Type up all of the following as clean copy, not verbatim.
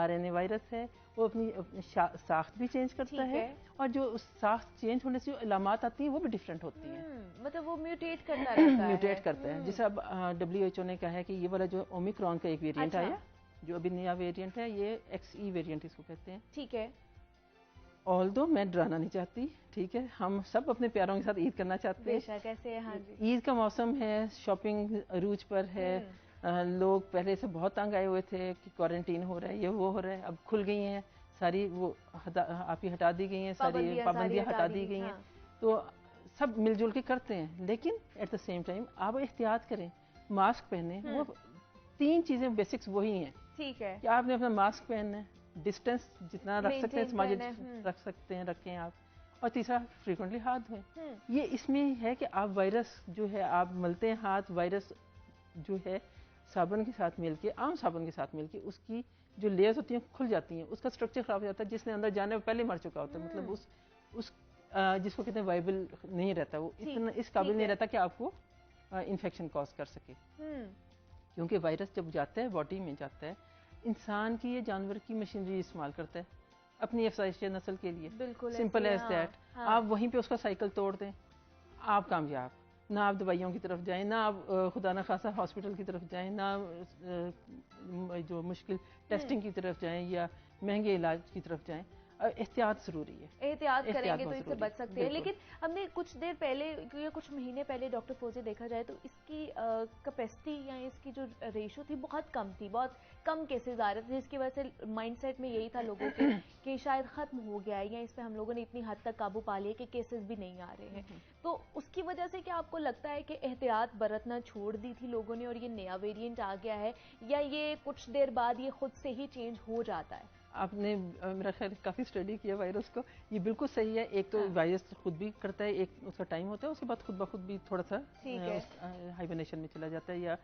RNA virus ہے وہ اپنی ساخت بھی چینج کرتا ہے اور جو اس ساخت چینج ہونے سے جو علامات آتی ہیں وہ بھی ڈفرینٹ ہوتی ہیں. مطلب وہ میوٹیٹ کرتا رہتا ہے. میوٹیٹ کرتا ہے. جیسے اب WHO نے کہا ہے کہ یہ والا جو اومیکرون کا ایک ویریئنٹ آیا جو ابھی نیا ویریئنٹ ہے یہ XE ویریئنٹ اس کو کہتے ہیں. ٹھیک ہے. although میں ڈرانا نہیں چاہتی, ٹھیک ہے, ہم سب اپنے پیاروں کے ساتھ عید کرنا چاہتے ہیں. بے شک ایسے. ہاں جی. عید کا موسم ہے, شاپنگ عروج پر ہے, لوگ پہلے سے بہت تنگ آئے ہوئے تھے کہ کوارنٹین ہو رہا ہے, یہ وہ ہو رہا ہے, اب کھل گئی ہیں ساری, وہ آپ ہی ہٹا دی گئی ہیں, ساری پابندیاں ہٹا دی گئی ہیں, تو سب مل جل کے کرتے ہیں. لیکن ایٹ دا سیم ٹائم آپ احتیاط کریں, ماسک پہنیں. وہ 3 چیزیں بیسکس وہی ہیں. ٹھیک ہے کہ آپ نے اپنا ماسک پہننا ہے, ڈسٹینس جتنا رکھ سکتے ہیں سماجی رکھ سکتے ہیں رکھیں آپ, اور تیسرا فریکوینٹلی ہاتھ دھوئیں. یہ اس میں ہے کہ آپ وائرس جو ہے آپ ملتے ہیں ہاتھ, وائرس جو ہے صابن کے ساتھ مل کے, عام صابن کے ساتھ مل کے اس کی جو لیئرز ہوتی ہیں کھل جاتی ہیں, اس کا اسٹرکچر خراب ہو جاتا ہے, جس نے اندر جانے میں پہلے مر چکا ہوتا ہے. مطلب اس جس کو کہتے ہیں وائبل نہیں رہتا, وہ اتنا اس قابل نہیں رہتا کہ آپ کو انفیکشن کاز کر سکے. کیونکہ وائرس جب جاتا ہے باڈی میں جاتا ہے, انسان کی یا جانور کی مشینری استعمال کرتا ہے اپنی افزائش نسل کے لیے. Simple as that. آپ وہیں پہ اس کا سائیکل توڑ دیں, آپ کامیاب. نہ آپ دوائیوں کی طرف جائیں, نہ آپ خدا نہ خاصا ہاسپٹل کی طرف جائیں, نہ جو مشکل ٹیسٹنگ کی طرف جائیں یا مہنگے علاج کی طرف جائیں. احتیاط ضروری ہے. احتیاط کریں گے تو اس سے بچ سکتے ہیں. لیکن ہم نے کچھ دیر پہلے یا کچھ مہینے پہلے ڈاکٹر فوزی دیکھا جائے تو اس کی کیپیسٹی یا اس کی جو ریشو تھی بہت کم تھی, بہت کم کیسز آ رہے تھے, جس کی وجہ سے مائنڈ سیٹ میں یہی تھا لوگوں کے کہ شاید ختم ہو گیا ہے یا اس پہ ہم لوگوں نے اتنی حد تک قابو پا لیا کہ کیسز بھی نہیں آ رہے ہیں. تو اس کی وجہ سے کیا آپ کو لگتا ہے کہ احتیاط برتنا چھوڑ دی تھی لوگوں نے اور یہ نیا ویریئنٹ آ گیا ہے, یا یہ کچھ دیر بعد یہ خود سے ہی چینج ہو جاتا ہے؟ آپ نے میرا خیال کافی اسٹڈی کیا وائرس کو, یہ بالکل صحیح ہے. ایک تو وائرس خود بھی کرتا ہے, ایک اس کا ٹائم ہوتا ہے, اس کے بعد خود بخود بھی تھوڑا سا ہائبرنیشن میں چلا جاتا ہے یا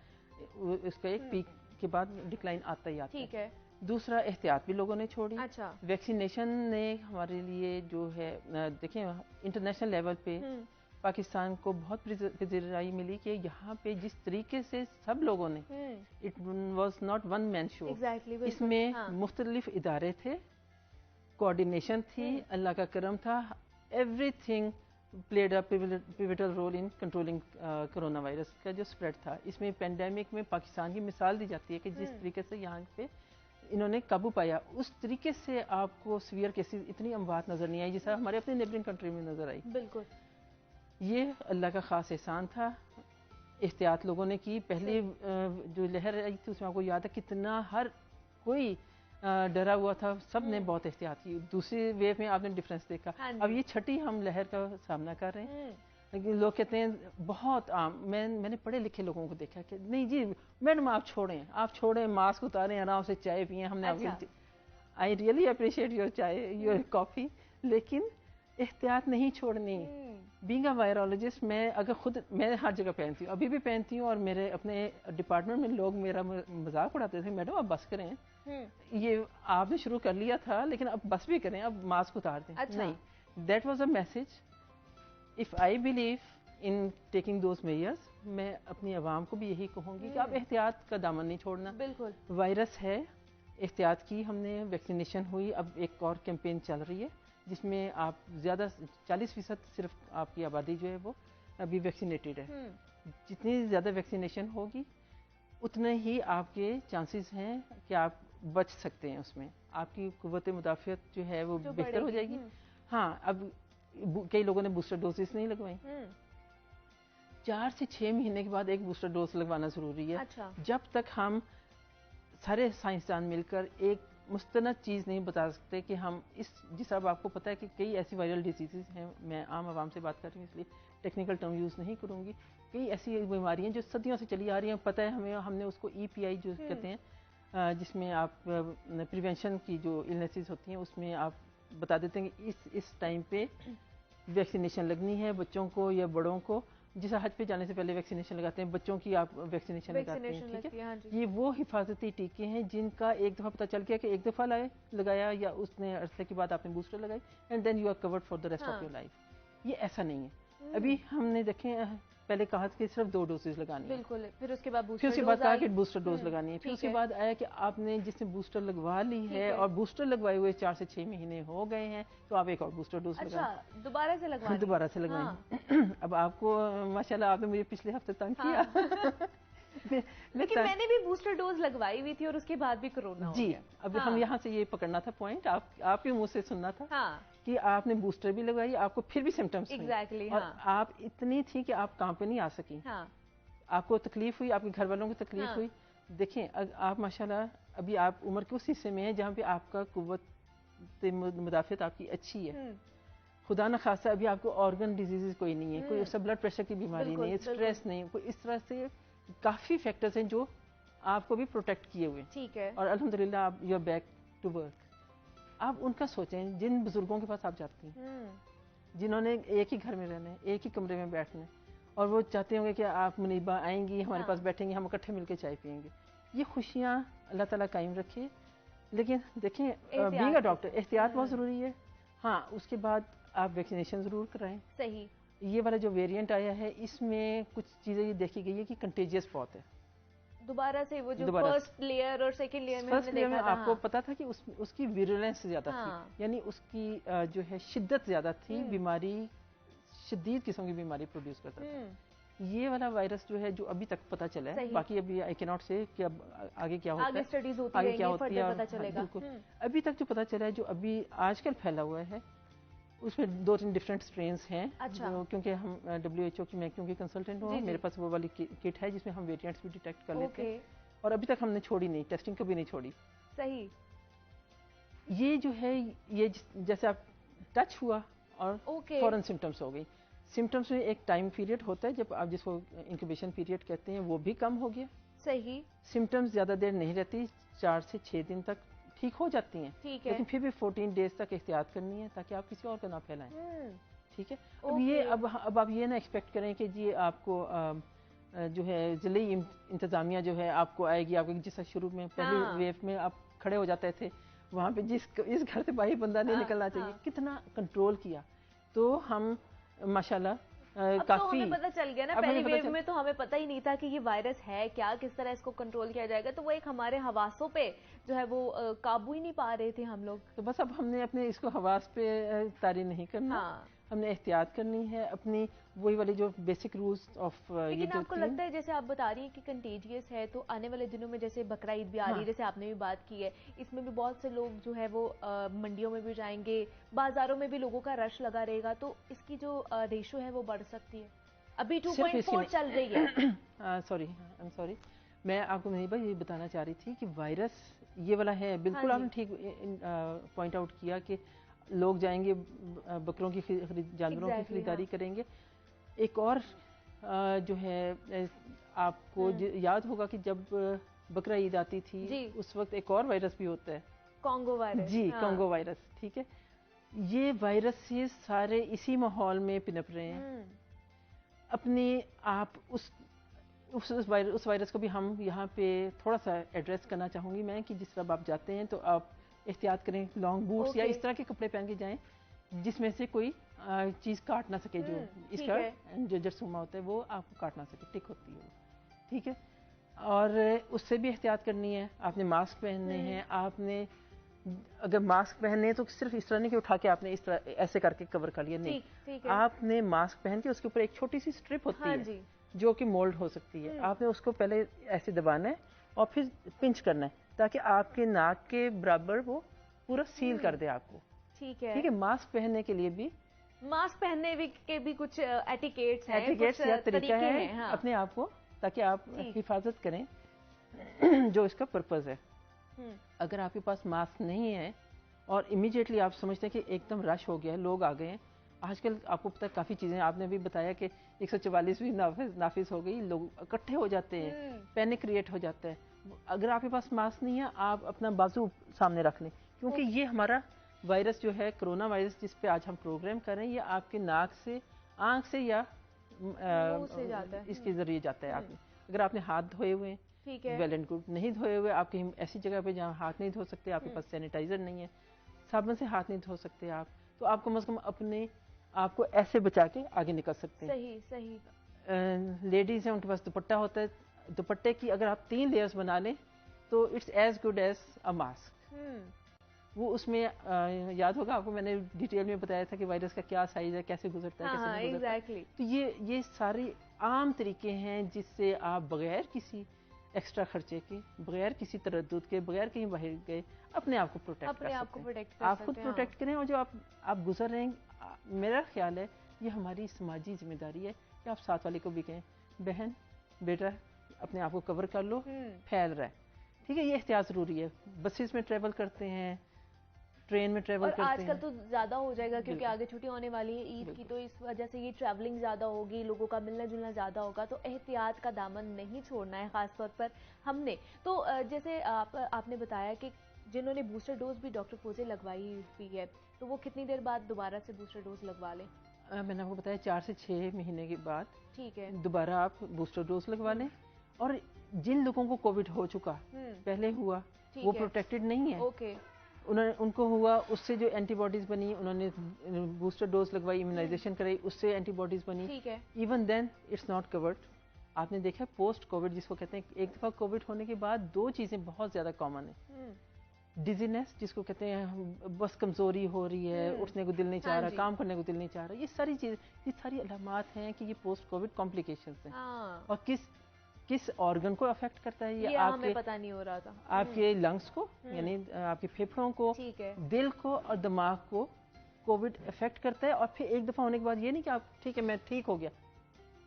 اس کا ایک پیک کے بعد ڈکلائن آتا ہی آتا ہے. دوسرا احتیاط بھی لوگوں نے چھوڑی. ویکسینیشن نے ہمارے لیے جو ہے, دیکھیں انٹرنیشنل لیول پہ پاکستان کو بہت پذیرائی ملی کہ یہاں پہ جس طریقے سے سب لوگوں نے, اٹ واز ناٹ ون مین شو, اس میں مختلف ادارے تھے, کوآرڈینیشن تھی, اللہ کا کرم تھا, everything played a pivotal role in controlling corona virus کا جو اسپریڈ تھا. اس میں پینڈیمک میں پاکستان کی مثال دی جاتی ہے کہ جس طریقے سے یہاں پہ انہوں نے قابو پایا, اس طریقے سے آپ کو سیویئر کیسز اتنی اموات نظر نہیں آئی جیسا ہمارے اپنے نیبرنگ کنٹری میں نظر آئی. بالکل یہ اللہ کا خاص احسان تھا. احتیاط لوگوں نے کی. پہلی جو لہر آئی تھی اس میں آپ کو یاد ہے کتنا ہر کوئی ڈرا ہوا تھا, سب نے بہت احتیاط کی. دوسری ویو میں آپ نے ڈفرینس دیکھا. اب یہ چھٹی ہم لہر کا سامنا کر رہے ہیں. لیکن لوگ کہتے ہیں بہت عام, میں نے پڑھے لکھے لوگوں کو دیکھا کہ نہیں جی میڈم آپ چھوڑیں ماسک اتاریں, آرام سے چائے پئیں. ہم نے آئی ریئلی اپریشیٹ یور چائے یور کافی, لیکن احتیاط نہیں چھوڑنی. بینگ اے وائرولوجسٹ میں ہر جگہ پہنتی ہوں, ابھی بھی پہنتی ہوں, اور میرے اپنے ڈپارٹمنٹ میں لوگ میرا مذاق اڑاتے تھے, میڈم آپ بس کریں, یہ آپ نے شروع کر لیا تھا لیکن اب بس بھی کریں, اب ماسک اتار دیں. نہیں, that was a message. If I believe in taking those measures, میں اپنی عوام کو بھی یہی کہوں گی کہ آپ احتیاط کا دامن نہیں چھوڑنا. بالکل وائرس ہے, احتیاط کی ہم نے, ویکسینیشن ہوئی, اب ایک اور کیمپین چل رہی ہے جس میں آپ زیادہ 40% صرف آپ کی آبادی جو ہے وہ ابھی ویکسینیٹڈ ہے. جتنی زیادہ ویکسینیشن ہوگی اتنے ہی آپ کے چانسز ہیں کہ آپ بچ سکتے ہیں. اس میں آپ کی قوت مدافعت جو ہے وہ بہتر ہو جائے گی. ہاں, اب کئی لوگوں نے بوسٹر ڈوزز نہیں لگوائی. 4 سے 6 مہینے کے بعد ایک بوسٹر ڈوز لگوانا ضروری ہے. جب تک ہم سارے سائنسدان مل کر ایک مستند چیز نہیں بتا سکتے کہ ہم جس طرح آپ کو پتا ہے کہ کئی ایسی وائرل ڈیزیزز ہیں, میں عام عوام سے بات کر رہی ہوں اس لیے ٹیکنیکل ٹرم یوز نہیں کروں گی, کئی ایسی بیماریاں جو صدیوں سے چلی آ رہی ہیں, پتہ ہے ہمیں, ہم نے اس کو EPI جو کہتے ہیں جس میں آپ پریونشن کی جو النیسز ہوتی ہیں اس میں آپ بتا دیتے ہیں کہ اس ٹائم پہ ویکسینیشن لگنی ہے بچوں کو یا بڑوں کو. جیسے حج پہ جانے سے پہلے ویکسینیشن لگاتے ہیں, بچوں کی آپ ویکسینیشن لگاتے ہیں. ٹھیک ہے, یہ وہ حفاظتی ٹیکے ہیں جن کا ایک دفعہ پتہ چل گیا کہ ایک دفعہ لگایا یا اس نے عرصے کے بعد آپ نے بوسٹر لگائی, and then you are covered for the rest of your life. یہ ایسا نہیں ہے. ابھی ہم نے دیکھیں پہلے کہا کہ صرف 2 ڈوزز لگانی ہے, بالکل, پھر اس کے بعد پھر اس کے بعد کہا کہ بوسٹر ڈوز لگانی ہے, پھر اس کے بعد آیا کہ آپ نے جس نے بوسٹر لگوا لی ہے اور بوسٹر لگوائے ہوئے 4 سے 6 مہینے ہو گئے ہیں تو آپ ایک اور بوسٹر ڈوز لگائیں. اچھا, دوبارہ سے لگوانی, دوبارہ سے لگوائیں. اب آپ کو ماشاءاللہ آپ نے مجھے پچھلے ہفتے تنگ کیا. لیکن میں نے بھی بوسٹر ڈوز لگوائی ہوئی تھی اور اس کے بعد بھی کرونا ہو گیا. اب ہم یہاں سے یہ پکڑنا تھا پوائنٹ, آپ کے منہ سے سننا تھا کہ آپ نے بوسٹر بھی لگائی, آپ کو پھر بھی سمٹمس ہوئے اور آپ اتنی تھی کہ آپ کام پہ نہیں آ سکی, آپ کو تکلیف ہوئی, آپ کے گھر والوں کو تکلیف ہوئی. دیکھیں آپ ماشاءاللہ ابھی آپ عمر کے اس حصے میں ہیں جہاں پہ آپ کا قوت مدافعت آپ کی اچھی ہے. خدا نہ خاصہ ابھی آپ کو آرگن ڈیزیز کوئی نہیں ہے, کوئی بلڈ پریشر کی بیماری نہیں ہے, اسٹریس نہیں, کوئی اس طرح سے کافی فیکٹرز ہیں جو آپ کو بھی پروٹیکٹ کیے ہوئے. ٹھیک ہے, اور الحمدللہ آپ you are back to work. آپ ان کا سوچیں جن بزرگوں کے پاس آپ جاتی ہیں, جنہوں نے ایک ہی گھر میں رہنا ہے, ایک ہی کمرے میں بیٹھنا ہے, اور وہ چاہتے ہوں گے کہ آپ منیبہ آئیں گی, ہمارے پاس بیٹھیں گے, ہم اکٹھے مل کے چائے پیئیں گے. یہ خوشیاں اللہ تعالیٰ قائم رکھے. لیکن دیکھیں بینگ اے ڈاکٹر احتیاط بہت ضروری ہے. ہاں, اس کے بعد آپ ویکسینیشن ضرور کرائیں. صحیح. یہ والا جو ویریئنٹ آیا ہے اس میں کچھ چیزیں یہ دیکھی گئی ہے کہ کنٹیجیس بہت ہے. دوبارہ سے وہ جو فرسٹ لیئر اور سیکنڈ لیئر میں ہم نے دیکھا تھا, آپ کو پتا تھا کہ اس کی ویرولنس زیادہ تھی, یعنی اس کی جو ہے شدت زیادہ تھی, بیماری شدید قسم کی بیماری پروڈیوس کرتا تھا. یہ والا وائرس جو ہے جو ابھی تک پتا چلا ہے, باقی ابھی آئی کی ناٹ سے کہ اب آگے کیا ہوتا ہے, آگے کیا ہوتی ہے, بالکل ابھی تک جو پتا چلا ہے جو ابھی آج کل پھیلا ہوا ہے اس میں 2-3 ڈفرینٹ اسٹرینس ہیں. کیونکہ ہم WHO کی میں کیونکہ کنسلٹنٹ ہوں, میرے پاس وہ والی کٹ ہے جس میں ہم ویریئنٹس بھی ڈیٹیکٹ کر لیتے ہیں, اور ابھی تک ہم نے چھوڑی نہیں, ٹیسٹنگ کبھی نہیں چھوڑی. صحیح. یہ جو ہے یہ جیسے آپ ٹچ ہوا اور فوراً سمٹمس ہو گئی. سمٹمس میں ایک ٹائم پیریڈ ہوتا ہے جب آپ جس کو انکیوبیشن پیریڈ کہتے ہیں وہ بھی کم ہو گیا. صحیح. سمٹمس زیادہ دیر نہیں رہتی, 4 سے 6 دن تک ٹھیک ہو جاتی ہیں, لیکن پھر بھی 14 ڈیز تک احتیاط کرنی ہے تاکہ آپ کسی اور کو نہ پھیلائیں. ٹھیک ہے. اب آپ یہ نہ ایکسپیکٹ کریں کہ جی آپ کو جو ہے ضلعی انتظامیہ جو ہے آپ کو آئے گی, آپ کو جس شروع میں پہلی ویو میں آپ کھڑے ہو جاتے تھے وہاں پہ اس گھر سے باہر بندہ نہیں نکلنا چاہیے, کتنا کنٹرول کیا. تو ہم ماشاءاللہ کافی ہمیں پتہ چل گیا نا, پہلی ویو میں تو ہمیں پتہ ہی نہیں تھا کہ یہ وائرس ہے کیا, کس طرح اس کو کنٹرول کیا جائے گا, تو وہ ایک ہمارے حواسوں پہ جو ہے وہ قابو ہی نہیں پا رہے تھے ہم لوگ. تو بس اب ہم نے اپنے اس کو حواس پہ طاری نہیں کرنا, ہم نے احتیاط کرنی ہے اپنی وہی والی جو بیسک رولز آف. لیکن آپ کو لگتا ہے جیسے آپ بتا رہی ہیں کہ کنٹیجیس ہے, تو آنے والے دنوں میں جیسے بقرعید بھی آ رہی ہے, جیسے آپ نے بھی بات کی ہے, اس میں بھی بہت سے لوگ جو ہے وہ منڈیوں میں بھی جائیں گے, بازاروں میں بھی لوگوں کا رش لگا رہے گا, تو اس کی جو ریشو ہے وہ بڑھ سکتی ہے. ابھی 2.4 چل رہی ہے. سوری, میں آپ کو منیبہ یہ بتانا چاہ رہی تھی کہ وائرس یہ والا ہے, بالکل آپ نے ٹھیک پوائنٹ آؤٹ کیا کہ لوگ جائیں گے بکروں کی جانوروں کی خریداری کریں گے. ایک اور جو ہے آپ کو یاد ہوگا کہ جب بقرہ عید آتی تھی اس وقت ایک اور وائرس بھی ہوتا ہے, کانگو وائرس. جی, کانگو وائرس. ٹھیک ہے. یہ وائرس سارے اسی ماحول میں پنپ رہے ہیں. اپنی آپ اس وائرس کو بھی ہم یہاں پہ تھوڑا سا ایڈریس کرنا چاہوں گی میں کہ جس طرح آپ جاتے ہیں تو آپ احتیاط کریں, لانگ بوٹس یا اس طرح کے کپڑے پہن کے جائیں جس میں سے کوئی چیز کاٹ نہ سکے, جو اس کا جو جرثومہ ہوتا ہے وہ آپ کو کاٹ نہ سکے, ٹک ہوتی ہے. ٹھیک ہے. اور اس سے بھی احتیاط کرنی ہے. آپ نے ماسک پہننے ہیں, آپ نے اگر ماسک پہننے ہیں تو صرف اس طرح نہیں کہ اٹھا کے آپ نے اس طرح ایسے کر کے کور کر لیا, نہیں, آپ نے ماسک پہن کے اس کے اوپر ایک چھوٹی سی اسٹرپ ہوتی ہے جو کہ مولڈ ہو سکتی ہے, آپ نے اس کو پہلے ایسے دبانا ہے اور پھر پنچ کرنا ہے تاکہ آپ کے ناک کے برابر وہ پورا سیل کر دے آپ کو. ٹھیک ہے. ماسک پہننے کے لیے بھی ماسک پہننے کے بھی کچھ ایٹیکیٹس یا طریقہ ہے اپنے آپ کو, تاکہ آپ حفاظت کریں جو اس کا پرپز ہے. اگر آپ کے پاس ماسک نہیں ہے اور امیڈیٹلی آپ سمجھتے ہیں کہ ایک دم رش ہو گیا ہے, لوگ آ گئے ہیں, آج کل آپ کو پتہ کافی چیزیں, آپ نے بھی بتایا کہ 144 بھی نافذ ہو گئی, لوگ اکٹھے ہو جاتے ہیں, پینک کریٹ ہو جاتا ہے. اگر آپ کے پاس ماسک نہیں ہے آپ اپنا بازو سامنے رکھ لیں, کیونکہ یہ ہمارا وائرس جو ہے کرونا وائرس جس پہ آج ہم پروگرام کر رہے ہیں, یہ آپ کے ناک سے, آنکھ سے یا اس کے ذریعے جاتا ہے. آپ نے اگر آپ نے ہاتھ دھوئے ہوئے ہیں ویل اینڈ گڈ, نہیں دھوئے ہوئے, آپ کہیں ایسی جگہ پہ جہاں ہاتھ نہیں دھو سکتے, آپ کے پاس سینیٹائزر نہیں ہے, صابن سے ہاتھ نہیں دھو سکتے آپ, تو آپ کم از کم اپنے آپ کو ایسے بچا کے آگے نکل سکتے ہیں. صحیح. لیڈیز ہیں ان کے پاس دوپٹہ ہوتا ہے, دوپٹے کی اگر آپ 3 لیئرز بنا لیں تو it's as good as a mask. وہ اس میں یاد ہوگا آپ کو میں نے ڈیٹیل میں بتایا تھا کہ وائرس کا کیا سائز ہے, کیسے گزرتا ہے, کیسے نہیں گزرتا. تو یہ ساری عام طریقے ہیں جس سے آپ بغیر کسی ایکسٹرا خرچے کے, بغیر کسی تردد کے, بغیر کہیں باہر گئے اپنے آپ کو پروٹیکٹ کر سکتے ہیں. آپ خود پروٹیکٹ کریں, اور جو آپ گزر رہے ہیں, میرا خیال ہے یہ ہماری سماجی ذمہ داری ہے کہ آپ ساتھ والے کو بھی کہیں بہن بیٹا اپنے آپ کو کور کر لو, پھیل رہا ہے, ٹھیک ہے. یہ احتیاط ضروری ہے. بسز میں ٹریول کرتے ہیں, ٹرین میں ٹریول کرتے ہیں, آج کل تو زیادہ ہو جائے گا کیونکہ آگے چھٹی ہونے والی ہے عید کی, تو اس وجہ سے یہ ٹریولنگ زیادہ ہوگی, لوگوں کا ملنا جلنا زیادہ ہوگا, تو احتیاط کا دامن نہیں چھوڑنا ہے خاص طور پر ہم نے. تو جیسے آپ نے بتایا کہ جنہوں نے بوسٹر ڈوز بھی ڈاکٹر فوزیہ لگوائی ہوئی ہے, تو وہ کتنی دیر بعد دوبارہ سے بوسٹر ڈوز لگوا لیں؟ میں نے آپ کو بتایا 4 سے 6 مہینے کے بعد ٹھیک ہے دوبارہ آپ بوسٹر ڈوز لگوا لیں. اور جن لوگوں کو کووڈ ہو چکا پہلے ہوا وہ پروٹیکٹڈ نہیں ہے, اوکے, ان کو ہوا, اس سے جو اینٹی باڈیز بنی, انہوں نے بوسٹر ڈوز لگوائی, امیونائزیشن کرائی, اس سے اینٹی باڈیز بنی, ٹھیک ہے, even then it's not covered. آپ نے دیکھا پوسٹ کووڈ جس کو کہتے ہیں, ایک دفعہ کووڈ ہونے کے بعد 2 چیزیں بہت زیادہ کامن ہیں. ڈیزینس جس کو کہتے ہیں بس کمزوری ہو رہی ہے, اٹھنے کو دل نہیں چاہ رہا, کام کرنے کو دل نہیں چاہ رہا, یہ ساری چیز, یہ ساری علامات ہیں کہ یہ پوسٹ کووڈ کمپلیکیشنز ہیں. اور کس آرگن کو افیکٹ کرتا ہے یہ آپ کے پتہ نہیں ہو رہا تھا, آپ کے لنگس کو یعنی آپ کے پھیپھڑوں کو, دل کو اور دماغ کو کووڈ افیکٹ کرتا ہے. اور پھر ایک دفعہ ہونے کے بعد یہ نہیں کہ آپ ٹھیک ہے میں ٹھیک ہو گیا,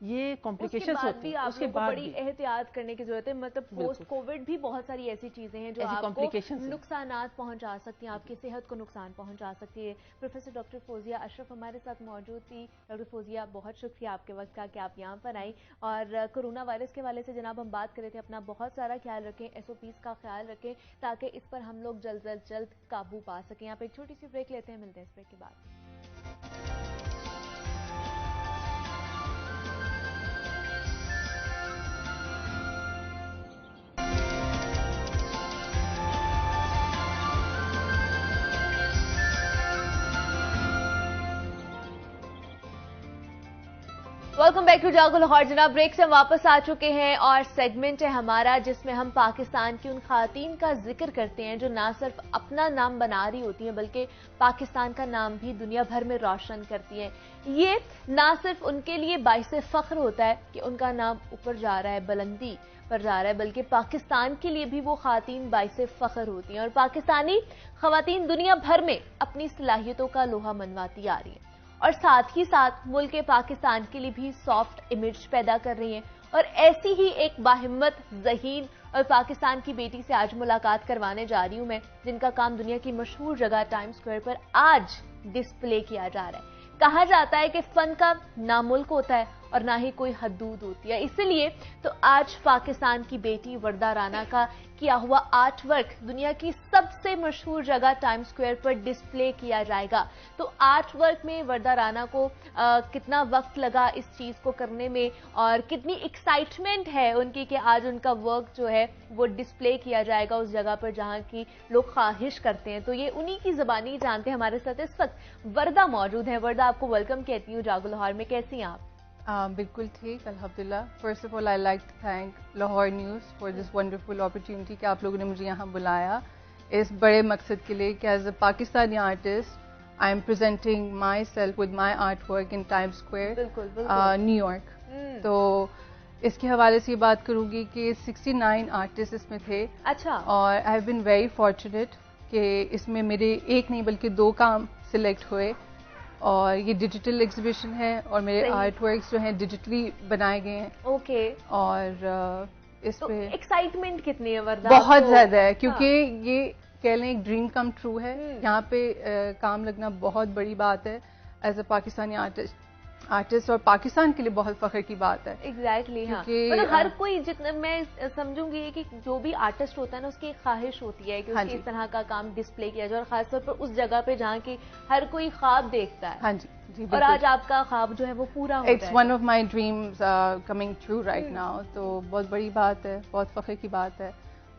یہ کمپلیکیشنز ہوتی ہیں. اس کے بعد بھی احتیاط کرنے کی ضرورت ہے. مطلب پوسٹ کووڈ بھی بہت ساری ایسی چیزیں ہیں جو آپ کو نقصانات پہنچا سکتی ہیں, آپ کی صحت کو نقصان پہنچا سکتی ہے. پروفیسر ڈاکٹر فوزیہ اشرف ہمارے ساتھ موجود تھی. ڈاکٹر فوزیہ بہت شکریہ آپ کے وقت کا کہ آپ یہاں پر آئیں. اور کرونا وائرس کے حوالے سے جناب ہم بات کر رہے تھے, اپنا بہت سارا خیال رکھیں, SOPs کا خیال رکھیں تاکہ اس پر ہم لوگ جلد قابو پا سکیں. آپ ایک چھوٹی سی بریک لیتے ہیں, ملتے ہیں اس بریک کے بعد. Welcome back to Jaago Lahore. جناب بریک سے ہم واپس آ چکے ہیں اور سیگمنٹ ہے ہمارا جس میں ہم پاکستان کی ان خواتین کا ذکر کرتے ہیں جو نہ صرف اپنا نام بنا رہی ہوتی ہیں بلکہ پاکستان کا نام بھی دنیا بھر میں روشن کرتی ہیں. یہ نہ صرف ان کے لیے باعث فخر ہوتا ہے کہ ان کا نام اوپر جا رہا ہے, بلندی پر جا رہا ہے, بلکہ پاکستان کے لیے بھی وہ خواتین باعث فخر ہوتی ہیں. اور پاکستانی خواتین دنیا بھر میں اپنی صلاحیتوں کا لوہا منواتی آ رہی ہیں اور ساتھ ہی ساتھ ملک پاکستان کے لیے بھی سافٹ امیج پیدا کر رہی ہیں. اور ایسی ہی ایک باہمت, ذہین اور پاکستان کی بیٹی سے آج ملاقات کروانے جا رہی ہوں میں, جن کا کام دنیا کی مشہور جگہ ٹائم سکوائر پر آج ڈسپلے کیا جا رہا ہے. کہا جاتا ہے کہ فن کا نہ ملک ہوتا ہے اور نہ ہی کوئی حدود ہوتی ہے. اسی لیے تو آج پاکستان کی بیٹی وردہ رانا کا کیا ہوا آرٹ ورک دنیا کی سب سے مشہور جگہ ٹائم سکوائر پر ڈسپلے کیا جائے گا. تو آرٹ ورک میں وردہ رانا کو کتنا وقت لگا اس چیز کو کرنے میں اور کتنی ایکسائٹمنٹ ہے ان کی کہ آج ان کا ورک جو ہے وہ ڈسپلے کیا جائے گا اس جگہ پر جہاں کی لوگ خواہش کرتے ہیں. تو یہ انہی کی زبانی جانتے ہیں. ہمارے ساتھ اس وقت وردہ موجود ہیں. وردہ آپ کو ویلکم کہتی ہوں جاگو لاہور میں, کیسی ہیں آپ؟ بالکل ٹھیک الحمدللہ. First of all I like to thank Lahore news for this wonderful opportunity کہ آپ لوگوں نے مجھے یہاں بلایا اس بڑے مقصد کے لیے کہ as a Pakistani artist I am presenting my self with my art work in time square new York. تو اس کے حوالے سے یہ بات کروں گی کہ 69 آرٹسٹ اس میں تھے. اچھا. اور I have been very fortunate کہ اس میں میرے ایک نہیں بلکہ 2 کام سلیکٹ ہوئے. اور یہ ڈیجیٹل ایگزیبیشن ہے اور میرے آرٹ ورکس جو ہیں ڈیجیٹلی بنائے گئے ہیں. اوکے. اور اس پہ ایکسائٹمنٹ کتنی ہے وردہ؟ بہت زیادہ ہے کیونکہ یہ کہہ لیں ایک ڈریم کم ٹرو ہے. یہاں پہ کام لگنا بہت بڑی بات ہے ایز اے پاکستانی آرٹسٹ اور پاکستان کے لیے بہت فخر کی بات ہے. ایگزیکٹلی. ہاں, ہر کوئی جتنا میں سمجھوں گی کہ جو بھی آرٹسٹ ہوتا ہے نا اس کی ایک خواہش ہوتی ہے کہ اس کی اس طرح کا کام ڈسپلے کیا جائے اور خاص طور پر اس جگہ پہ جہاں کی ہر کوئی خواب دیکھتا ہے. ہاں جی. اور آج آپ کا خواب جو ہے وہ پورا ہو رہا ہے. It's one of my dreams coming true right now. تو بہت بڑی بات ہے, بہت فخر کی بات ہے.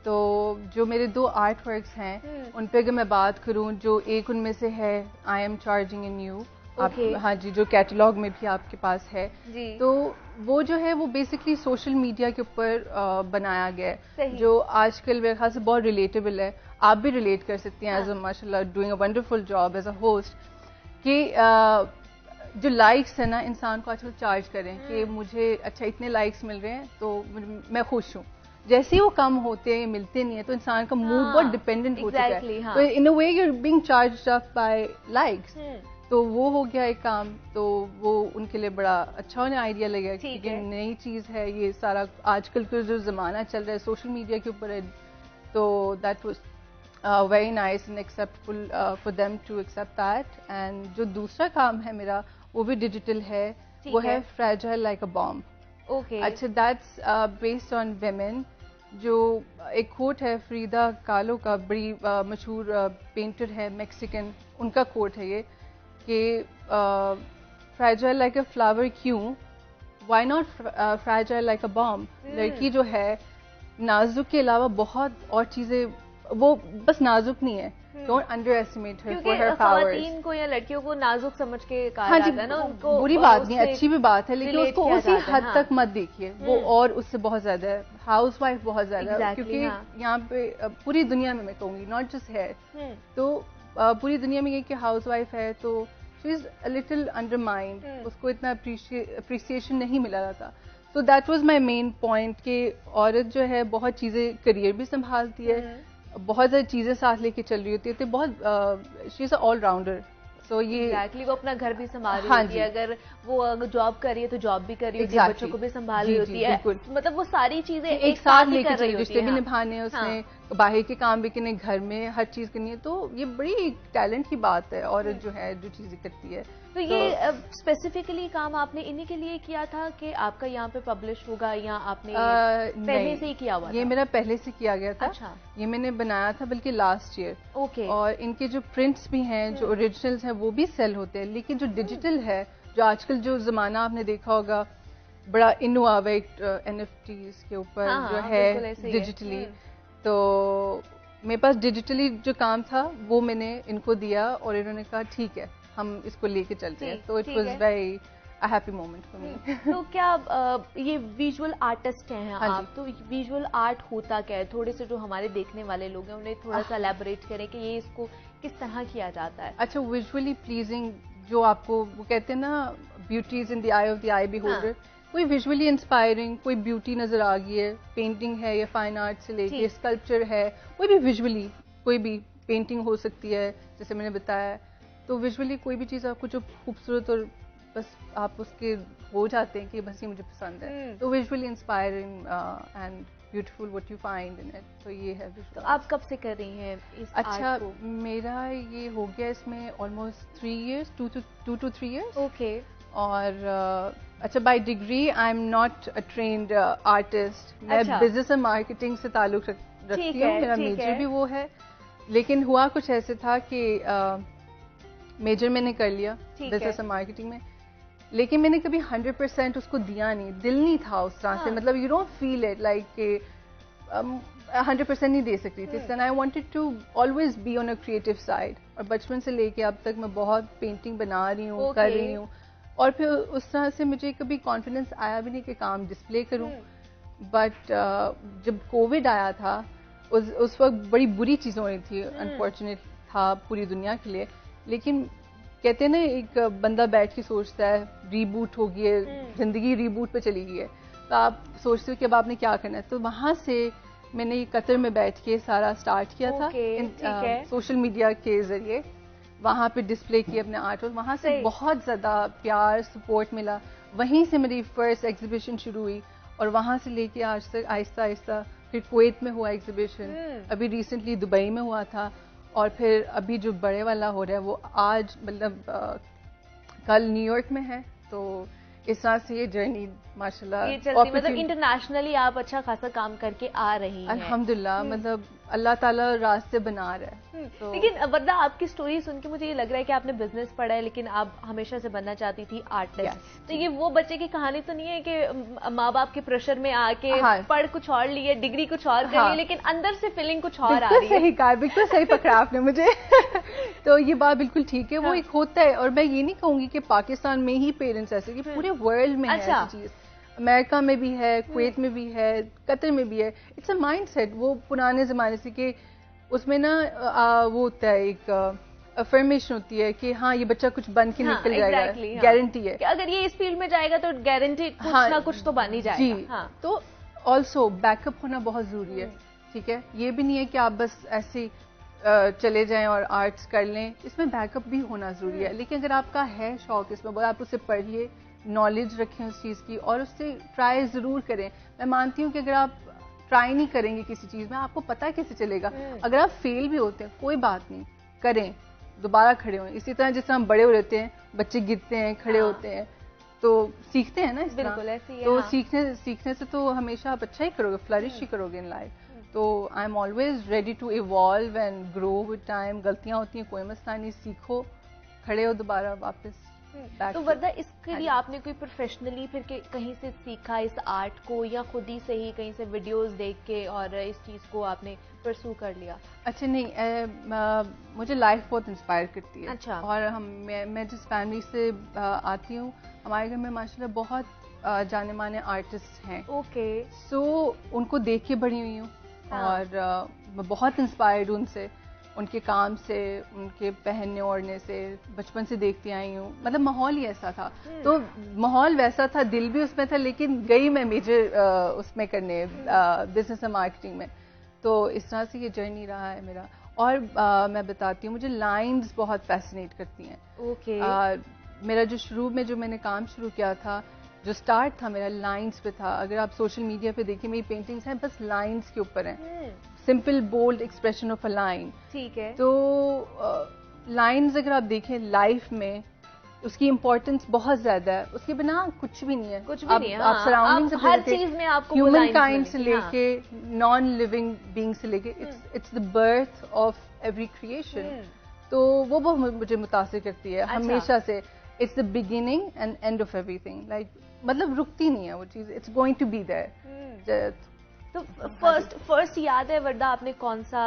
تو جو میرے 2 آرٹ ورکس ہیں ان پہ اگر میں بات کروں, جو ایک ان میں سے ہے I am charging in you, ہاں جی جو کیٹلاگ میں بھی آپ کے پاس ہے جی. تو وہ جو ہے وہ بیسکلی سوشل میڈیا کے اوپر بنایا گیا ہے جو آج کل میرے خیال سے بہت ریلیٹیبل ہے. آپ بھی ریلیٹ کر سکتی ہیں ایز اے ماشاء اللہ doing a wonderful job as a host کہ جو لائکس ہے نا انسان کو آج کل چارج کریں کہ مجھے اچھا اتنے لائکس مل رہے ہیں تو میں خوش ہوں. جیسے ہی وہ کم ہوتے ہیں ملتے نہیں ہیں تو انسان کا موڈ بہت ڈپینڈنٹ ہو چکا ہے. تو in a way you are being charged up by likes. تو وہ ہو گیا ایک کام. تو وہ ان کے لیے بڑا اچھا انہیں آئیڈیا لگا کہ نئی چیز ہے یہ سارا آج کل کا جو زمانہ چل رہا ہے سوشل میڈیا کے اوپر ہے. تو that was very nice and acceptable for them to accept that. And جو دوسرا کام ہے میرا وہ بھی ڈیجیٹل ہے. وہ ہے فریجائل لائک اے بام. اچھا دیٹس بیسڈ آن ویمن. جو ایک کوٹ ہے فریدا کالو کا بڑی مشہور پینٹر ہے میکسیکن ان کا کوٹ ہے یہ کہ فریجائل لائک اے فلاور کیوں why not fragile like a bomb. لڑکی جو ہے نازک کے علاوہ بہت اور چیزیں وہ بس نازک نہیں ہے. Don't under estimate her for her powers. خواتین کو یا لڑکیوں کو نازک سمجھ کے کہا جاتا ہے نا. ان کو بری بات نہیں اچھی بھی بات ہے لیکن اس کو اسی حد تک مت دیکھیے. وہ اور اس سے بہت زیادہ ہے. ہاؤس وائف بہت زیادہ ہے کیونکہ یہاں پہ پوری دنیا میں کہوں گی ناٹ جسٹ ہے تو پوری دنیا میں یہ کہ ہاؤس وائف ہے تو she is little under mind. اس کو اتنا اپریسیشن نہیں ملا رہا تھا. تو that was my main point کہ عورت جو ہے بہت چیزیں کریئر بھی سنبھالتی ہے بہت زیادہ چیزیں ساتھ لے کے چل رہی ہوتی ہے. بہت شی از اے آل راؤنڈر. سو یہ ایگزیکٹلی وہ اپنا گھر بھی سنبھال رہی ہوتی ہے. اگر وہ جاب کر رہی ہے تو جاب بھی کر رہی ہوتی ہے بچوں کو بھی سنبھال رہی ہوتی ہے. مطلب وہ ساری چیزیں ایک ساتھ لے کے چل رشتے بھی نبھانے اس نے باہر کے کام بھی کرنے گھر میں ہر چیز کرنی ہے. تو یہ بڑی ٹیلنٹ کی بات ہے عورت جو ہے جو چیزیں کرتی ہے. تو یہ اسپیسیفکلی کام آپ نے انہی کے لیے کیا تھا کہ آپ کا یہاں پہ پبلش ہوگا یا آپ نے پہلے سے ہی کیا ہوا؟ یہ میرا پہلے سے کیا گیا تھا. یہ میں نے بنایا تھا بلکہ لاسٹ ایئر. اور ان کے جو پرنٹس بھی ہیں جو اوریجنلز ہیں وہ بھی سیل ہوتے ہیں. لیکن جو ڈیجیٹل ہے جو آج کل جو زمانہ آپ نے دیکھا ہوگا بڑا انوویٹ NFTs کے اوپر جو ہے ڈیجیٹلی. تو میرے پاس ڈیجیٹلی جو کام تھا وہ میں نے ان کو دیا اور انہوں نے کہا ٹھیک ہے ہم اس کو لے کے چلتے ہیں. تو it was very happy moment for me. تو کیا یہ ویژول آرٹسٹ ہیں آپ تو ویژول آرٹ ہوتا کیا ہے؟ تھوڑے سے جو ہمارے دیکھنے والے لوگ ہیں انہیں تھوڑا سا الیبوریٹ کریں کہ یہ اس کو کس طرح کیا جاتا ہے. اچھا ویژولی پلیزنگ جو آپ کو وہ کہتے ہیں نا beauty's in the eye of the eye beholder. کوئی ویژولی انسپائرنگ کوئی بیوٹی نظر آ گئی ہے پینٹنگ ہے یا فائن آرٹ سے لے کے اسکلپچر ہے کوئی بھی ویژولی کوئی بھی پینٹنگ ہو سکتی ہے جیسے میں نے بتایا. تو ویژولی کوئی بھی چیز آپ کو جو خوبصورت اور بس آپ اس کے ہو جاتے ہیں کہ بس یہ مجھے پسند ہے. تو visually inspiring and beautiful what you find in it. تو یہ ہے. تو آپ کب سے کر رہی ہیں اس آرٹ کو؟ اچھا میرا یہ ہو گیا اس میں almost 3 years 2 to 3 years. Okay. اور اچھا by degree I am not a trained artist. میں بزنس اینڈ مارکیٹنگ سے تعلق رکھتی ہوں. میرا میجر بھی وہ ہے. لیکن ہوا کچھ ایسے تھا کہ میجر میں نے کر لیا بزنس اینڈ مارکیٹنگ میں لیکن میں نے کبھی 100% اس کو دیا نہیں. دل نہیں تھا اس طرح سے. مطلب you don't feel it like کہ 100% نہیں دے سکتی تھی. And I wanted to always be on a creative side. اور بچپن سے لے کے اب تک میں بہت پینٹنگ بنا رہی ہوں کر رہی ہوں. اور پھر اس طرح سے مجھے کبھی کانفیڈینس آیا بھی نہیں کہ کام ڈسپلے کروں. بٹ جب کووڈ آیا تھا اس وقت بڑی بری چیزیں ہو رہی تھی. انفارچونیٹ تھا پوری دنیا کے لیے. لیکن کہتے ہیں نا ایک بندہ بیٹھ کے سوچتا ہے ری بوٹ ہو گئی ہے زندگی ری بوٹ پہ چلی گئی ہے تو آپ سوچتے ہو کہ اب آپ نے کیا کرنا ہے. تو وہاں سے میں نے قطر میں بیٹھ کے سارا اسٹارٹ کیا تھا سوشل میڈیا کے ذریعے. وہاں پہ ڈسپلے کی اپنے آرٹ اور وہاں سے بہت زیادہ پیار سپورٹ ملا. وہیں سے میری فرسٹ ایگزیبیشن شروع ہوئی اور وہاں سے لے کے آج تک آہستہ آہستہ پھر کویت میں ہوا ایگزیبیشن. ابھی ریسنٹلی دبئی میں ہوا تھا اور پھر ابھی جو بڑے والا ہو رہا ہے وہ آج مطلب کل نیو یارک میں ہے. تو اس طرح سے یہ جرنی ماشاء اللہ مطلب انٹرنیشنلی آپ اچھا خاصا کام کر کے آ رہی ہیں الحمدللہ. مطلب اللہ تعالیٰ راستے بنا رہا ہے. لیکن وردہ آپ کی سٹوری سن کے مجھے یہ لگ رہا ہے کہ آپ نے بزنس پڑھا ہے لیکن آپ ہمیشہ سے بننا چاہتی تھی آرٹسٹ. تو یہ وہ بچے کی کہانی تو نہیں ہے کہ ماں باپ کے پریشر میں آ کے پڑھ کچھ اور لی ہے, ڈگری کچھ اور کری ہے, لیکن اندر سے فیلنگ کچھ اور آ رہی ہے. صحیح کہا, بالکل صحیح پکڑا آپ نے مجھے. تو یہ بات بالکل ٹھیک ہے, وہ ایک ہوتا ہے, اور میں یہ نہیں کہوں گی کہ پاکستان میں ہی پیرنٹس ایسے, کہ پورے ورلڈ میں ہے ایسی چیز. امریکہ میں بھی ہے, کویت میں بھی ہے, قطر میں بھی ہے. اٹس اے مائنڈ سیٹ, وہ پرانے زمانے سے, کہ اس میں نا وہ ہوتا ہے ایک افرمیشن ہوتی ہے کہ ہاں یہ بچہ کچھ بن کے نکل جائے گا, گارنٹی ہے کہ اگر یہ اس فیلڈ میں جائے گا تو گارنٹی کچھ نہ کچھ تو بن ہی جائے گا. جی, تو آلسو بیک اپ ہونا بہت ضروری ہے. ٹھیک ہے, یہ بھی نہیں ہے کہ آپ بس ایسے چلے جائیں اور آرٹس کر لیں, اس میں بیک اپ بھی ہونا ضروری ہے. لیکن اگر آپ کا ہے شوق اس میں, آپ اسے پڑھیے, نالج رکھیں اس چیز کی, اور اس سے ٹرائی ضرور کریں. میں مانتی ہوں کہ اگر آپ ٹرائی نہیں کریں گے کسی چیز میں, آپ کو پتہ کیسے چلے گا. اگر آپ فیل بھی ہوتے ہیں کوئی بات نہیں, کریں, دوبارہ کھڑے ہوئیں. اسی طرح جس طرح ہم بڑے ہو رہتے ہیں, بچے گرتے ہیں, کھڑے ہوتے ہیں, تو سیکھتے ہیں نا اس طرح. تو سیکھنے سے تو ہمیشہ آپ اچھا ہی کرو گے, فلرش ہی کرو گے ان لائف. تو I am always ready to evolve and grow with time. غلطیاں ہوتی ہیں, کوئی مسئلہ نہیں, سیکھو, کھڑے ہو دوبارہ واپس. تو وردہ اس کے لیے آپ نے کوئی پروفیشنلی پھر کہیں سے سیکھا اس آرٹ کو, یا خود ہی سے ہی کہیں سے ویڈیوز دیکھ کے اور اس چیز کو آپ نے پرسو کر لیا؟ اچھا نہیں, مجھے لائف بہت انسپائر کرتی ہے. اچھا. اور میں جس فیملی سے آتی ہوں, ہمارے گھر میں ماشاءاللہ بہت جانے مانے آرٹسٹ ہیں. اوکے. سو ان کو دیکھ کے بڑی ہوئی ہوں, اور میں بہت انسپائرڈ ہوں ان سے, ان کے کام سے, ان کے پہننے اوڑھنے سے, بچپن سے دیکھتی آئی ہوں. مطلب ماحول ہی ایسا تھا, تو ماحول ویسا تھا, دل بھی اس میں تھا, لیکن گئی میں میجر اس میں کرنے, بزنس اور مارکیٹنگ میں. تو اس طرح سے یہ جرنی رہا ہے میرا. اور میں بتاتی ہوں, مجھے لائنز بہت فیسنیٹ کرتی ہیں. اوکے. میرا جو شروع میں جو میں نے کام شروع کیا تھا, جو سٹارٹ تھا میرا لائنز پہ تھا. اگر آپ سوشل میڈیا پہ دیکھیں, میری پینٹنگز ہیں بس لائنز کے اوپر ہیں, simple bold expression of a line. ٹھیک ہے. تو لائنز اگر آپ دیکھیں لائف میں, اس کی امپورٹنس بہت زیادہ ہے. اس کے بنا کچھ بھی نہیں ہے. کچھ بھی نہیں ہے. آپ سراؤنڈنگ سے ہر چیز میں آپ کو ہیومن کائنڈ سے لے کے نان لیونگ بینگ سے لے کے, it's the birth of every creation. تو وہ بہت مجھے متاثر کرتی ہے ہمیشہ سے. It's the beginning and end of everything. Like مطلب رکتی نہیں ہے وہ چیز, it's going to be there. تو فرسٹ یاد ہے وردہ آپ نے کون سا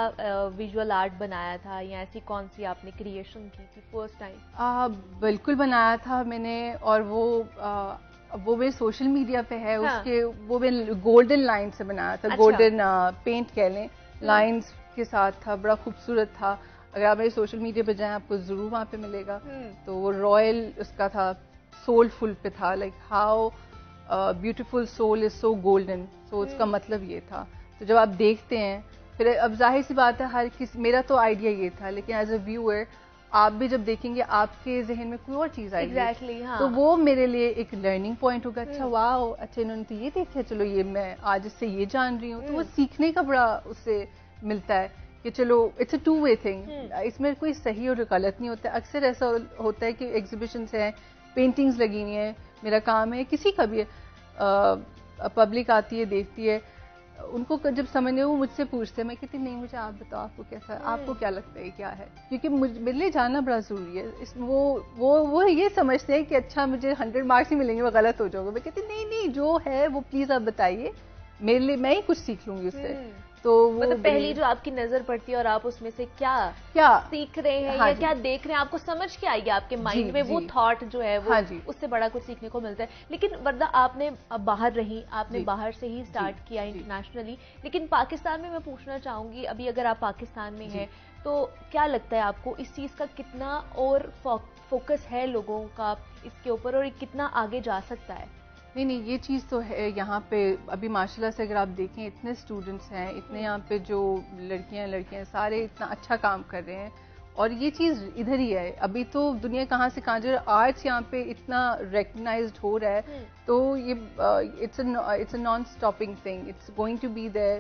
ویژول آرٹ بنایا تھا, یا ایسی کون سی آپ نے کریشن کی تھی فرسٹ ٹائم؟ بالکل بنایا تھا میں نے, اور وہ میرے سوشل میڈیا پہ ہے. اس کے وہ میں گولڈن لائن سے بنایا تھا, گولڈن پینٹ کہہ لیں, لائنز کے ساتھ تھا, بڑا خوبصورت تھا. اگر آپ میرے سوشل میڈیا پہ جائیں آپ کو ضرور وہاں پہ ملے گا. تو وہ رائل اس کا تھا, سول فل پہ تھا, like how beautiful soul is so golden. So اس کا مطلب یہ تھا. تو جب آپ دیکھتے ہیں, پھر اب ظاہر سی بات ہے ہر کسی, میرا تو آئیڈیا یہ تھا, لیکن ایز اے ویور آپ بھی جب دیکھیں گے آپ کے ذہن میں کوئی اور چیز آئے گی. تو وہ میرے لیے ایک لرننگ پوائنٹ ہوگا. اچھا واو, اچھا انہوں نے تو یہ دیکھا, چلو یہ میں آج اس سے یہ جان رہی ہوں. تو وہ سیکھنے کا بڑا اس سے ملتا ہے کہ چلو it's a two way thing. اس میں کوئی صحیح اور غلط نہیں ہوتا. اکثر ایسا ہوتا ہے کہ ایگزیبیشنس ہیں, پینٹنگز لگی ہوئی ہیں, میرا کام ہے, کسی کا بھی ہے, پبلک آتی ہے دیکھتی ہے, ان کو جب سمجھنے وہ مجھ سے پوچھتے ہیں, میں کہتی نہیں مجھے آپ بتاؤ آپ کو کیسا ہے, آپ کو کیا لگتا ہے کیا ہے, کیونکہ میرے لیے جاننا بڑا ضروری ہے. وہ یہ سمجھتے ہیں کہ اچھا مجھے 100 مارکس ہی ملیں گے, وہ غلط ہو جاؤ گے. میں کہتی نہیں جو ہے وہ پلیز آپ بتائیے, میرے لیے میں ہی کچھ سیکھ لوں گی اس سے. تو مطلب پہلی جو آپ کی نظر پڑتی ہے اور آپ اس میں سے کیا سیکھ رہے ہیں یا کیا دیکھ رہے ہیں, آپ کو سمجھ کے آئیے آپ کے مائنڈ میں وہ تھاٹ جو ہے وہ, اس سے بڑا کچھ سیکھنے کو ملتا ہے. لیکن وردہ آپ نے باہر رہی, آپ نے باہر سے ہی سٹارٹ کیا انٹرنیشنلی, لیکن پاکستان میں پوچھنا چاہوں گی, ابھی اگر آپ پاکستان میں ہیں تو کیا لگتا ہے آپ کو اس چیز کا کتنا اور فوکس ہے لوگوں کا اس کے اوپر, اور کتنا آگے جا سکتا ہے؟ نہیں یہ چیز تو ہے یہاں پہ ابھی ماشاءاللہ سے. اگر آپ دیکھیں اتنے اسٹوڈنٹس ہیں, اتنے یہاں پہ جو لڑکیاں سارے اتنا اچھا کام کر رہے ہیں, اور یہ چیز ادھر ہی ہے. ابھی تو دنیا کہاں سے کہاں جو آرٹس یہاں پہ اتنا ریکگنائزڈ ہو رہا ہے, تو یہ it's a non stopping thing, it's going to be there.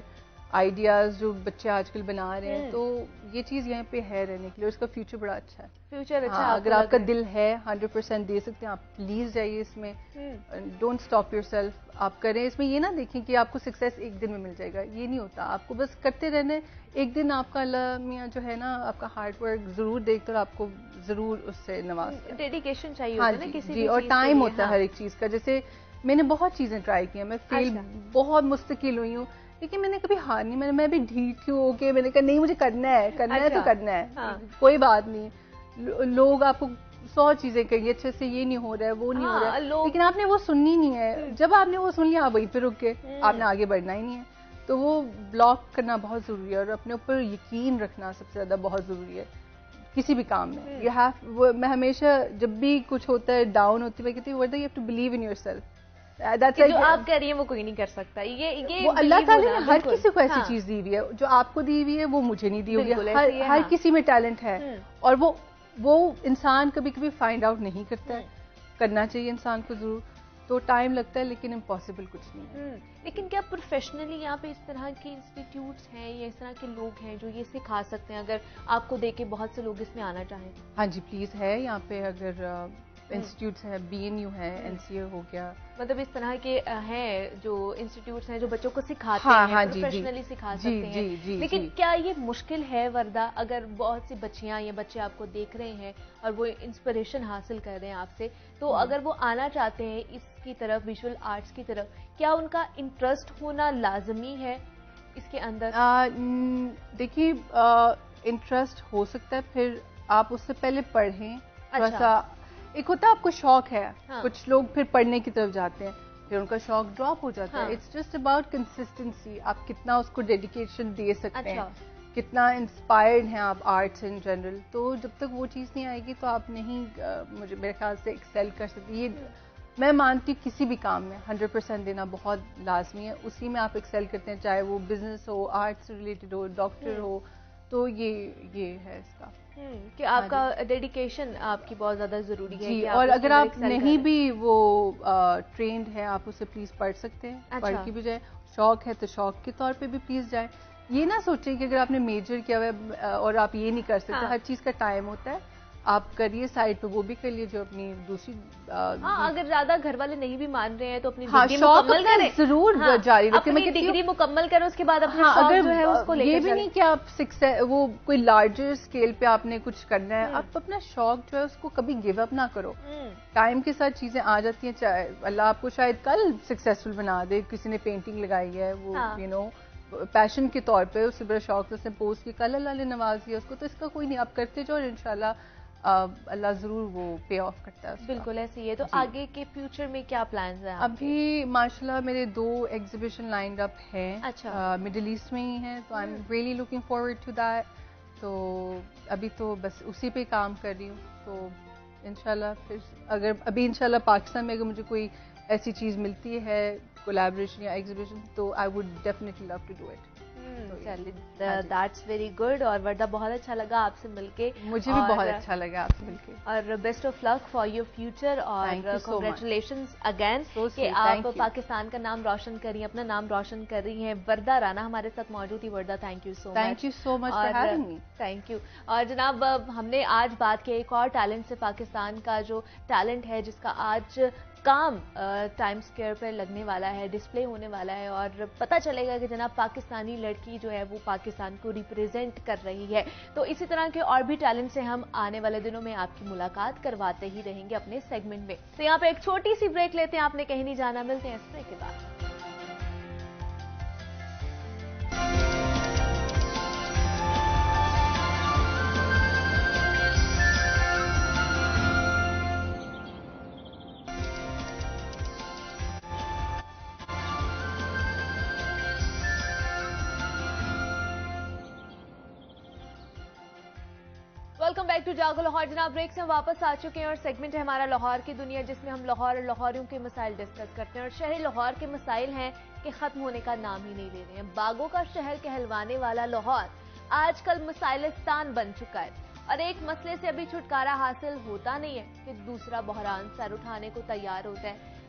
Ideas جو بچے آج کل بنا رہے ہیں, تو یہ چیز یہاں پہ ہے رہنے کے لیے, اس کا فیوچر بڑا اچھا ہے. فیوچر اچھا, اگر آپ کا دل ہے 100% دے سکتے ہیں آپ, پلیز جائیے اس میں. ڈونٹ اسٹاپ یور سیلف, آپ کریں اس میں. یہ نہ دیکھیں کہ آپ کو سکسیس ایک دن میں مل جائے گا, یہ نہیں ہوتا. آپ کو بس کرتے رہنا ہے. ایک دن آپ کا اللہ میاں جو ہے نا آپ کا ہارڈ ورک ضرور دیکھ کر آپ کو ضرور اس سے نوازتا ہے. ڈیڈیکیشن چاہیے ہاں ہوتا ہے نا کسی جی, بھی اور چیز ٹائم کے لیے. ہوتا ہے ہر ایک چیز کا. جیسے میں نے بہت چیزیں ٹرائی کی ہیں, میں فیل بہت مستقل ہوئی ہوں, لیکن میں نے کبھی ہار نہیں. میں بھی ڈھیٹ ہوں کہ میں نے کہا نہیں مجھے کرنا ہے تو کرنا ہے, کوئی بات نہیں. لوگ آپ کو 100 چیزیں کہیں اچھے سے, یہ نہیں ہو رہا ہے وہ نہیں ہو رہا ہے, لیکن آپ نے وہ سننی نہیں ہے. جب آپ نے وہ سن لیا آپ وہیں پہ رک گئے, آپ نے آگے بڑھنا ہی نہیں ہے. تو وہ بلاک کرنا بہت ضروری ہے, اور اپنے اوپر یقین رکھنا سب سے زیادہ بہت ضروری ہے کسی بھی کام میں. میں ہمیشہ جب بھی کچھ ہوتا ہے ڈاؤن ہوتی ہے میں کہتی ہوں you have to believe in yourself. جو آپ کہہ رہی ہیں وہ کوئی نہیں کر سکتا. یہ اللہ تعالیٰ نے ہر کسی کو ایسی چیز دی ہوئی ہے, جو آپ کو دی ہوئی ہے وہ مجھے نہیں دی ہوئی ہے. ہر کسی میں ٹیلنٹ ہے, اور وہ انسان کبھی کبھی فائنڈ آؤٹ نہیں کرتا ہے. کرنا چاہیے انسان کو ضرور, تو ٹائم لگتا ہے لیکن امپاسبل کچھ نہیں ہے. لیکن کیا پروفیشنلی یہاں پہ اس طرح کے انسٹیٹیوٹس ہیں یا اس طرح کے لوگ ہیں جو یہ سکھا سکتے ہیں, اگر آپ کو دیکھ کے بہت سے لوگ اس میں آنا چاہیں؟ ہاں جی پلیز ہے یہاں پہ. اگر انسٹیٹیوٹس ہیں, BNU ہے, NCA ہو گیا, مطلب اس طرح کے ہیں جو انسٹیٹیوٹس ہیں جو بچوں کو سکھاتے ہیں, پروفیشنلی سکھا سکتے ہیں. لیکن کیا یہ مشکل ہے وردہ, اگر بہت سی بچیاں یا بچے آپ کو دیکھ رہے ہیں اور وہ انسپریشن حاصل کر رہے ہیں آپ سے, تو اگر وہ آنا چاہتے ہیں اس کی طرف, ویژول آرٹس کی طرف, کیا ان کا انٹرسٹ ہونا لازمی ہے اس کے اندر؟ دیکھیے انٹرسٹ ہو سکتا ہے, پھر آپ اس سے پہلے پڑھیں تھوڑا سا. ایک ہوتا ہے آپ کو شوق ہے, کچھ لوگ پھر پڑھنے کی طرف جاتے ہیں, پھر ان کا شوق ڈراپ ہو جاتا ہے. اٹس جسٹ اباؤٹ کنسسٹنسی, آپ کتنا اس کو ڈیڈیکیشن دے سکتے ہیں, کتنا انسپائرڈ ہیں آپ آرٹس ان جنرل. تو جب تک وہ چیز نہیں آئے گی تو آپ نہیں میرے خیال سے ایکسیل کر سکتے. یہ میں مانتی ہوں کسی بھی کام میں 100% دینا بہت لازمی ہے. اسی میں آپ ایکسیل کرتے ہیں, چاہے وہ بزنس ہو, آرٹس سے ریلیٹڈ ہو, ڈاکٹر ہو, تو یہ ہے اس کا کہ آپ کا ڈیڈیکیشن آپ کی بہت زیادہ ضروری ہے. جی, اور اگر آپ نہیں بھی وہ ٹرینڈ ہے, آپ اسے پلیز پڑھ سکتے ہیں, پڑھ کے بھی جائیں. شوق ہے تو شوق کے طور پہ بھی پلیز جائیں. یہ نہ سوچیں کہ اگر آپ نے میجر کیا ہوا ہے اور آپ یہ نہیں کر سکتے. ہر چیز کا ٹائم ہوتا ہے, آپ کریے سائڈ پہ وہ بھی کر لیے جو اپنی دوسری. اگر زیادہ گھر والے نہیں بھی مان رہے ہیں تو اپنی ڈگری مکمل کریں, ضرور جاری رکھیں. اپنی ڈگری مکمل کریں, اس کے بعد اپنا شوق جو ہے اس کو لے کے یہ بھی نہیں کہ آپ وہ کوئی لارجر اسکیل پہ آپ نے کچھ کرنا ہے. آپ اپنا شوق جو ہے اس کو کبھی گیو اپ نہ کرو. ٹائم کے ساتھ چیزیں آ جاتی ہیں, چاہے اللہ آپ کو شاید کل سکسیسفل بنا دے. کسی نے پینٹنگ لگائی ہے, وہ پیشن کے طور پہ, اس سے بڑا شوق اس نے پوسٹ کی, کل اللہ نے نواز دیا اس کو. تو اس کا کوئی نہیں, آپ کرتے جاؤ اور انشاءاللہ اللہ ضرور وہ پے آف کرتا ہے. بالکل ایسے ہی ہے. تو آگے کے فیوچر میں کیا پلانز ہیں؟ ابھی ماشاءاللہ میرے 2 ایگزیبیشن لائنڈ اپ ہیں. مڈل ایسٹ میں ہی ہیں, تو I am really looking forward to that. تو ابھی تو بس اسی پہ کام کر رہی ہوں. تو انشاءاللہ پھر اگر ابھی انشاءاللہ پاکستان میں اگر مجھے کوئی ایسی چیز ملتی ہے کولیبریشن یا ایگزیبیشن, تو I would definitely love to do it. That's very good. اور وردہ بہت اچھا لگا آپ سے مل کے. مجھے بھی بہت اچھا لگا آپ سے مل کے. اور best of luck for your future, اور کنگریچولیشنز اگین کہ آپ پاکستان کا نام روشن کر رہی ہیں, اپنا نام روشن کر رہی ہیں. وردہ رانا ہمارے ساتھ موجود تھی. Warda thank you so much. Thank you so much for having me. Thank you. اور جناب ہم نے آج بات کی ایک اور ٹیلنٹ سے, پاکستان کا جو ٹیلنٹ ہے جس کا آج کام ٹائم اسکوائر پر لگنے والا ہے, ڈسپلے ہونے والا ہے, اور پتہ چلے گا کہ جناب پاکستانی لڑکی جو ہے وہ پاکستان کو ریپریزنٹ کر رہی ہے. تو اسی طرح کے اور بھی ٹیلنٹ سے ہم آنے والے دنوں میں آپ کی ملاقات کرواتے ہی رہیں گے اپنے سیگمنٹ میں. تو یہاں پہ ایک چھوٹی سی بریک لیتے ہیں, آپ نے کہیں نہیں جانا. ملتے ہیں اس بریک کے بعد. Welcome back to Jaago Lahore. جناب بریک سے ہم واپس آ چکے ہیں اور سیگمنٹ ہے ہمارا لاہور کی دنیا, جس میں ہم لاہور اور لاہوریوں کے مسائل ڈسکس کرتے ہیں. اور شہر لاہور کے مسائل ہیں کہ ختم ہونے کا نام ہی نہیں لے رہے ہیں. باغوں کا شہر کہلوانے والا لاہور آج کل مسائلستان بن چکا ہے, اور ایک مسئلے سے ابھی چھٹکارا حاصل ہوتا نہیں ہے کہ دوسرا بحران سر اٹھانے کو تیار ہوتا ہے.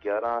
11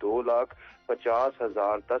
2,50,000 10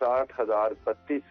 60,032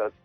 10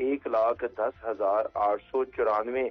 1,10,894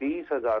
20,000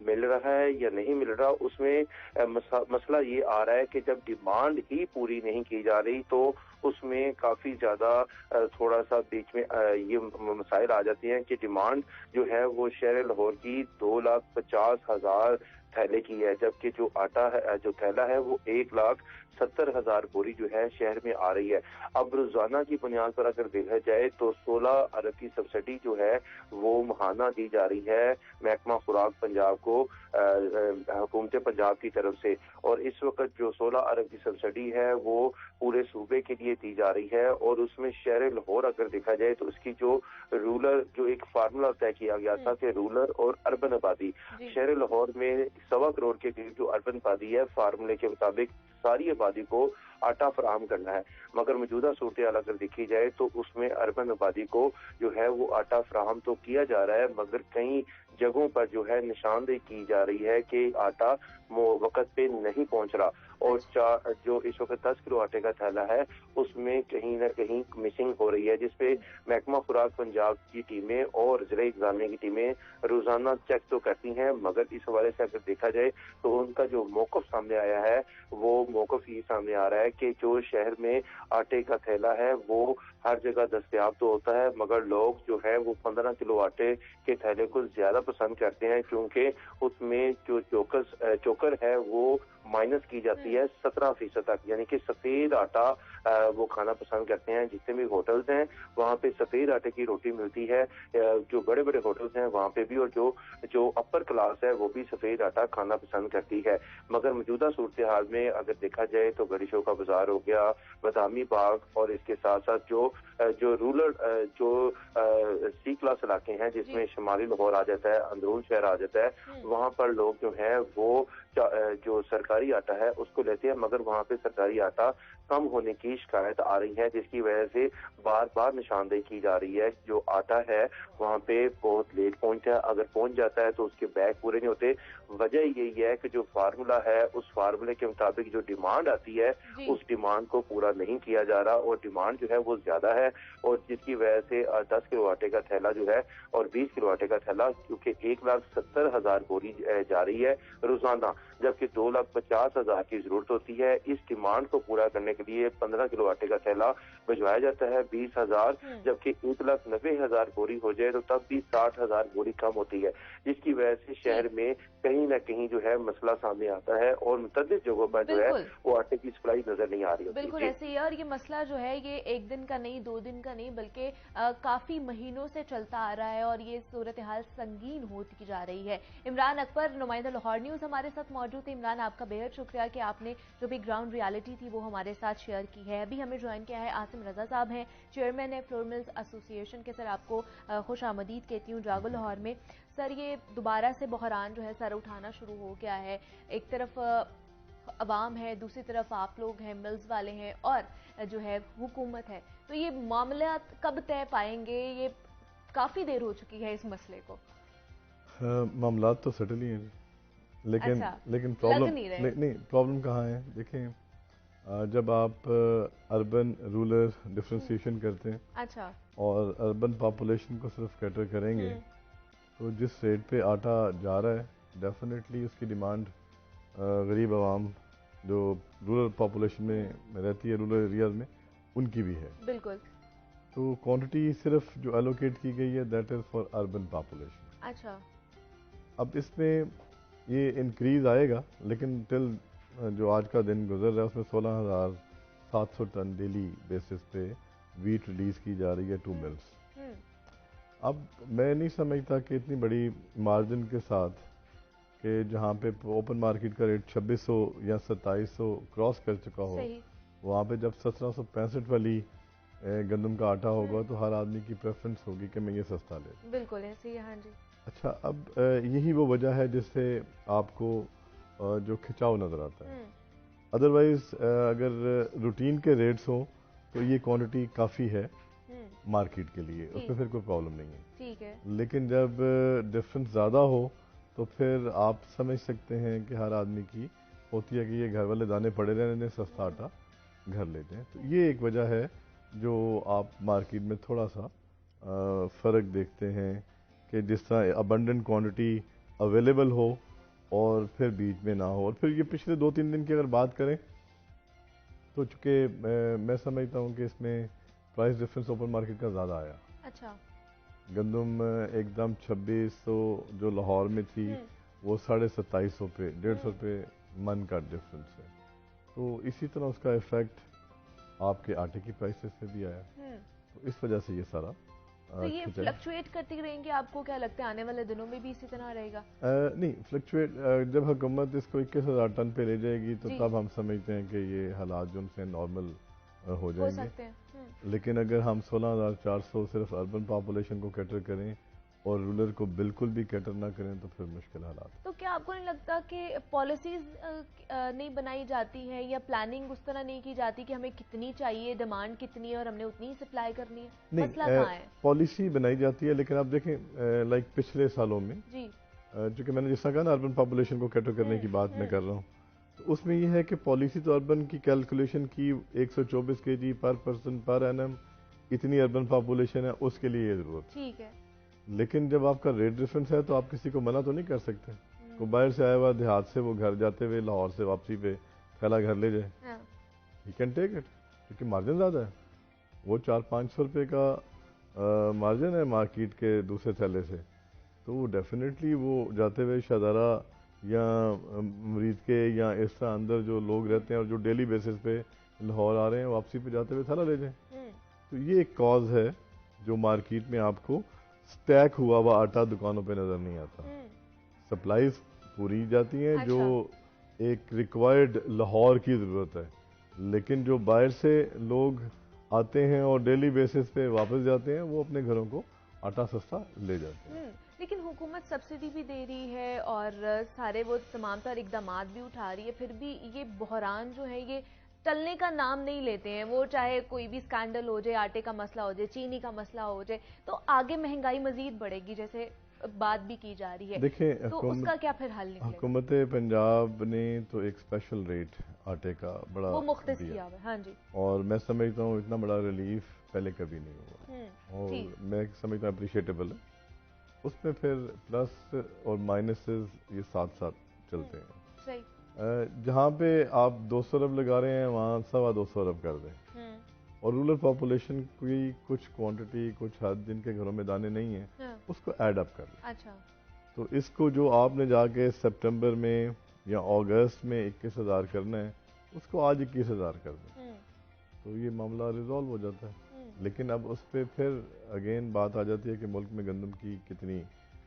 مل رہا ہے یا نہیں مل رہا، اس میں مسئلہ یہ آ رہا ہے کہ جب ڈیمانڈ ہی پوری نہیں کی جا رہی تو اس میں کافی زیادہ تھوڑا سا بیچ میں یہ مسائل آ جاتے ہیں کہ ڈیمانڈ جو ہے وہ شہر لاہور کی 2,50,000 تھیلے کی ہے، جبکہ جو آٹا ہے، جو تھیلا ہے وہ 1,70,000 بوری جو ہے شہر میں آ رہی ہے۔ اب روزانہ کی بنیاد پر اگر دیکھا جائے تو 16 ارب کی سبسڈی جو ہے وہ ماہانہ دی جا رہی ہے محکمہ خوراک پنجاب کو حکومت پنجاب کی طرف سے، اور اس وقت جو 16 ارب کی سبسڈی ہے وہ پورے صوبے کے لیے دی جا رہی ہے، اور اس میں شہر لاہور اگر دیکھا جائے تو اس کی جو رولر جو ایک فارمولا طے کیا گیا تھا کہ رولر اور اربن آبادی، شہر لاہور میں 1.25 کروڑ کے قریب جو اربن آبادی ہے، فارمولے کے مطابق ساری آبادی کو آٹا فراہم کرنا ہے، مگر موجودہ صورتحال اگر دیکھی جائے تو اس میں اربن آبادی کو جو ہے وہ آٹا فراہم تو کیا جا رہا ہے، مگر کئی جگہوں پر جو ہے نشاندہی کی جا رہی ہے کہ آٹا وقت پہ نہیں پہنچ رہا، اور جو اس وقت 10 کلو آٹے کا تھیلا ہے اس میں کہیں نہ کہیں مسنگ ہو رہی ہے، جس پہ محکمہ خوراک پنجاب کی ٹیمیں اور ضلع انتظامیہ کی ٹیمیں روزانہ چیک تو کرتی ہیں، مگر اس حوالے سے اگر دیکھا جائے تو ان کا جو موقف سامنے آیا ہے وہ موقف یہ سامنے آ رہا ہے کہ جو شہر میں آٹے کا تھیلا ہے وہ ہر جگہ دستیاب تو ہوتا ہے، مگر لوگ جو ہے وہ 15 کلو آٹے کے تھیلے کو زیادہ پسند کرتے ہیں، کیونکہ اس میں جو چوکر ہے وہ مائنس کی جاتی ہے 17% تک، یعنی کہ سفید آٹا وہ کھانا پسند کرتے ہیں۔ جتنے بھی ہوٹلز ہیں وہاں پہ سفید آٹے کی روٹی ملتی ہے، جو بڑے بڑے ہوٹلز ہیں وہاں پہ بھی، اور جو اپر کلاس ہے وہ بھی سفید آٹا کھانا پسند کرتی ہے، مگر موجودہ صورتحال میں اگر دیکھا جائے تو گڑی شو کا بازار ہو گیا، بادامی باغ، اور اس کے ساتھ ساتھ جو رولر جو سی کلاس علاقے ہیں جس میں شمالی لاہور آ جاتا ہے، اندرون شہر آ جاتا ہے، وہاں پر لوگ جو ہیں وہ جو سرکاری آٹا ہے اس کو لیتے ہیں، مگر وہاں پہ سرکاری آٹا کم ہونے کی شکایت آ رہی ہے، جس کی وجہ سے بار بار نشاندہی کی جا رہی ہے۔ جو آٹا ہے وہاں پہ بہت لیٹ پہنچتا ہے، اگر پہنچ جاتا ہے تو اس کے بیگ پورے نہیں ہوتے۔ وجہ یہی ہے کہ جو فارمولا ہے اس فارمولے کے مطابق جو ڈیمانڈ آتی ہے اس ڈیمانڈ کو پورا نہیں کیا جا رہا، اور ڈیمانڈ جو ہے وہ زیادہ ہے، اور جس کی وجہ سے 10 کلو آٹے کا تھیلا جو ہے اور 20 کلو آٹے کا تھیلا، کیونکہ 1,70,000 بوری جا رہی ہے روزانہ، جبکہ 2,50,000 کی ضرورت ہوتی ہے۔ اس ڈیمانڈ کو پورا کرنے کے لیے 15 کلو آٹے کا تھیلا بھجوایا جاتا ہے 20,000، جبکہ 1,90,000 بوری ہو جائے تو تب بھی 60,000 بوری کم ہوتی ہے، جس کی وجہ سے شہر میں کہیں نہ کہیں جو ہے مسئلہ سامنے آتا ہے، اور متعدد جگہوں پر جو ہے وہ آٹے کی سپلائی نظر نہیں آ رہی ہوتی۔ بالکل ایسے ہی ہے، اور یہ مسئلہ جو ہے یہ ایک دن کا نہیں، 2 دن کا نہیں، بلکہ کافی مہینوں سے چلتا آ رہا ہے، اور یہ صورتحال سنگین ہوتی جا رہی ہے۔ عمران اکبر، نمائندہ لاہور نیوز، ہمارے ساتھ موجود ہیں۔ عمران، آپ کا بہت شکریہ کہ آپ نے جو بھی گراؤنڈ ریالٹی تھی وہ ہمارے ساتھ شیئر کی ہے۔ ابھی ہمیں جوائن کیا ہے عاصم رضا صاحب ہیں، چیئرمین ہے فلور ملز ایسوسی ایشن کے۔ سر، آپ کو خوش آمدید کہتی ہوں جاگو لاہور میں۔ سر، یہ دوبارہ سے بحران جو ہے سر اٹھانا شروع ہو گیا ہے، ایک طرف عوام ہے، دوسری طرف آپ لوگ ہیں، ملز والے ہیں، اور جو ہے حکومت ہے، تو یہ معاملات کب طے پائیں گے؟ یہ کافی دیر ہو چکی ہے اس مسئلے کو۔ معاملات تو سیٹل ہی ہیں، لیکن پرابلم کہاں ہے؟ دیکھیں، جب آپ اربن رولر ڈفرینسیشن کرتے ہیں اچھا، اور اربن پاپولیشن کو صرف کیٹر کریں گے تو جس ریٹ پہ آٹا جا رہا ہے ڈیفینیٹلی اس کی ڈیمانڈ غریب عوام جو رورل پاپولیشن میں رہتی ہے، رورل ایریاز میں، ان کی بھی ہے۔ بالکل۔ تو کوانٹٹی صرف جو ایلوکیٹ کی گئی ہے that is for urban population. اچھا، اب اس میں یہ انکریز آئے گا، لیکن ٹل جو آج کا دن گزر رہا ہے اس میں 16,700 ٹن ڈیلی بیسس پہ ویٹ ریلیز کی جا رہی ہے 2 ملز۔ اب میں نہیں سمجھتا کہ اتنی بڑی مارجن کے ساتھ کہ جہاں پہ اوپن مارکیٹ کا ریٹ 2600 یا 2700 کراس کر چکا ہو، وہاں پہ جب 1765 والی گندم کا آٹا ہوگا تو ہر آدمی کی پریفرنس ہوگی کہ میں یہ سستا لے لوں۔ بالکل ایسے ہی، ہاں جی۔ اچھا، اب یہی وہ وجہ ہے جس سے آپ کو جو کھچاؤ نظر آتا ہے۔ ادروائز اگر روٹین کے ریٹس ہوں تو یہ کوانٹٹی کافی ہے مارکیٹ کے لیے، اس میں پھر کوئی پرابلم نہیں ہے۔ ٹھیک ہے، لیکن جب ڈفرنس زیادہ ہو تو پھر آپ سمجھ سکتے ہیں کہ ہر آدمی کی ہوتی ہے کہ یہ گھر والے دانے پڑے رہنے دیں، سستا آٹا گھر لیتے ہیں۔ تو یہ ایک وجہ ہے جو آپ مارکیٹ میں تھوڑا سا فرق دیکھتے ہیں کہ جس طرح ابنڈنٹ کوانٹٹی اویلیبل ہو اور پھر بیچ میں نہ ہو. اور پھر یہ پچھلے 2-3 دن کی اگر بات کریں تو چونکہ میں سمجھتا ہوں کہ اس میں پرائس ڈفرنس اوپن مارکیٹ کا زیادہ آیا. اچھا. گندم ایک دم 2600 جو لاہور میں تھی وہ 2750 پہ 150 روپے من کا ڈفرنس ہے. تو اسی طرح اس کا ایفیکٹ آپ کے آٹے کی پرائسز پہ بھی آیا. تو اس وجہ سے یہ سارا تو یہ فلکچویٹ کرتی رہیں گی. آپ کو کیا لگتا ہے آنے والے دنوں میں بھی اسی طرح رہے گا؟ نہیں فلکچویٹ جب حکومت اس کو 21,000 ٹن پہ لے جائے گی تو تب ہم سمجھتے ہیں کہ یہ حالات جو ان سے نارمل ہو جائیں گے. لیکن اگر ہم 16,400 صرف اربن پاپولیشن کو کیٹر کریں اور رولر کو بالکل بھی کیٹر نہ کریں تو پھر مشکل حالات. تو کیا آپ کو نہیں لگتا کہ پالیسیز نہیں بنائی جاتی ہیں یا پلاننگ اس طرح نہیں کی جاتی کہ ہمیں کتنی چاہیے, ڈیمانڈ کتنی ہے اور ہم نے اتنی سپلائی کرنی ہے؟ مسئلہ کہاں ہے؟ پالیسی بنائی جاتی ہے لیکن آپ دیکھیں لائک پچھلے سالوں میں جی چونکہ میں نے جس طرح کہا نا اربن پاپولیشن کو کیٹر کرنے کی بات میں کر رہا ہوں, تو اس میں یہ ہے کہ پالیسی تو اربن کی کیلکولیشن کی 124 kg پر پرسن پر اینم اتنی اربن پاپولیشن ہے اس کے لیے یہ ضرورت. ٹھیک ہے. لیکن جب آپ کا ریٹ ڈفرنس ہے تو آپ کسی کو منع تو نہیں کر سکتے. کو باہر سے آیا ہوا دیہات سے وہ گھر جاتے ہوئے لاہور سے واپسی پہ تھیلا گھر لے جائے, ہی کین ٹیک اٹ کیونکہ مارجن زیادہ ہے. وہ 400-500 روپے کا مارجن ہے مارکیٹ کے دوسرے تھیلے سے, تو وہ ڈیفینیٹلی وہ جاتے ہوئے شہزارہ یا مرید کے یا اس طرح اندر جو لوگ رہتے ہیں اور جو ڈیلی بیسس پہ لاہور آ رہے ہیں واپسی پہ جاتے ہوئے تھیلا لے جائیں. تو یہ ایک کاز ہے جو مارکیٹ میں آپ کو سٹیک ہوا ہوا آٹا دکانوں پہ نظر نہیں آتا. سپلائیز پوری جاتی ہیں جو ایک ریکوائرڈ لاہور کی ضرورت ہے, لیکن جو باہر سے لوگ آتے ہیں اور ڈیلی بیسس پہ واپس جاتے ہیں وہ اپنے گھروں کو آٹا سستا لے جاتے ہیں. لیکن حکومت سبسڈی بھی دے رہی ہے اور سارے وہ تمام تر اقدامات بھی اٹھا رہی ہے, پھر بھی یہ بحران جو ہے یہ ٹلنے کا نام نہیں لیتے ہیں. وہ چاہے کوئی بھی اسکینڈل ہو جائے, آٹے کا مسئلہ ہو جائے, چینی کا مسئلہ ہو جائے, تو آگے مہنگائی مزید بڑھے گی جیسے بات بھی کی جا رہی ہے. دیکھیں تو اس کا کیا پھر حل نکلے گا؟ حکومت پنجاب نے تو ایک اسپیشل ریٹ آٹے کا بڑا وہ مختص کیا ہوا. ہاں جی. اور میں سمجھتا ہوں اتنا بڑا ریلیف پہلے کبھی نہیں ہوا, اور میں سمجھتا ہوں اپریشیٹیبل ہے. اس میں پھر پلس اور مائنسز یہ ساتھ ساتھ چلتے ہیں. صحیح. جہاں پہ آپ 200 ارب لگا رہے ہیں وہاں 250 ارب کر دیں, اور رورل پاپولیشن کی کچھ کوانٹٹی کچھ حد جن کے گھروں میں دانے نہیں ہیں اس کو ایڈ اپ کر لیں. اچھا. تو اس کو جو آپ نے جا کے سپٹمبر میں یا اگست میں 21,000 کرنا ہے اس کو آج 21,000 کر دیں, تو یہ معاملہ ریزالو ہو جاتا ہے. لیکن اب اس پہ پھر اگین بات آ جاتی ہے کہ ملک میں گندم کی کتنی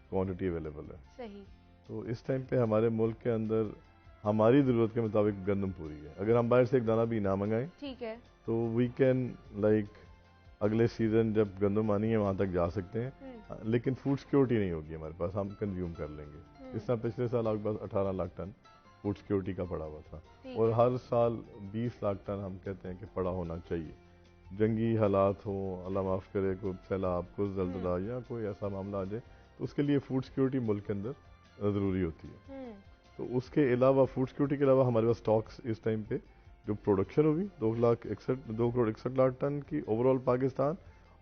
کوانٹٹی اویلیبل ہے. صحیح. تو اس ٹائم پہ ہمارے ملک کے اندر ہماری ضرورت کے مطابق گندم پوری ہے. اگر ہم باہر سے ایک دانہ بھی نہ منگائیں ٹھیک ہے تو وی کین لائک اگلے سیزن جب گندم آنی ہے وہاں تک جا سکتے ہیں, لیکن فوڈ سیکورٹی نہیں ہوگی ہمارے پاس, ہم کنزیوم کر لیں گے. اس طرح پچھلے سال آپ کے پاس 18 لاکھ ٹن فوڈ سیکورٹی کا پڑا ہوا تھا, اور ہر سال 20 لاکھ ٹن ہم کہتے ہیں کہ پڑا ہونا چاہیے. جنگی حالات ہوں, اللہ معاف کرے, کوئی سیلاب, کوئی زلزلہ یا کوئی ایسا معاملہ آ جائے تو اس کے لیے فوڈ سیکورٹی ملک کے اندر ضروری ہوتی ہے. تو اس کے علاوہ فوڈ سیکورٹی کے علاوہ ہمارے پاس سٹاکس اس ٹائم پہ جو پروڈکشن ہوگی 2 کروڑ 61 لاکھ ٹن کی اوور آل پاکستان,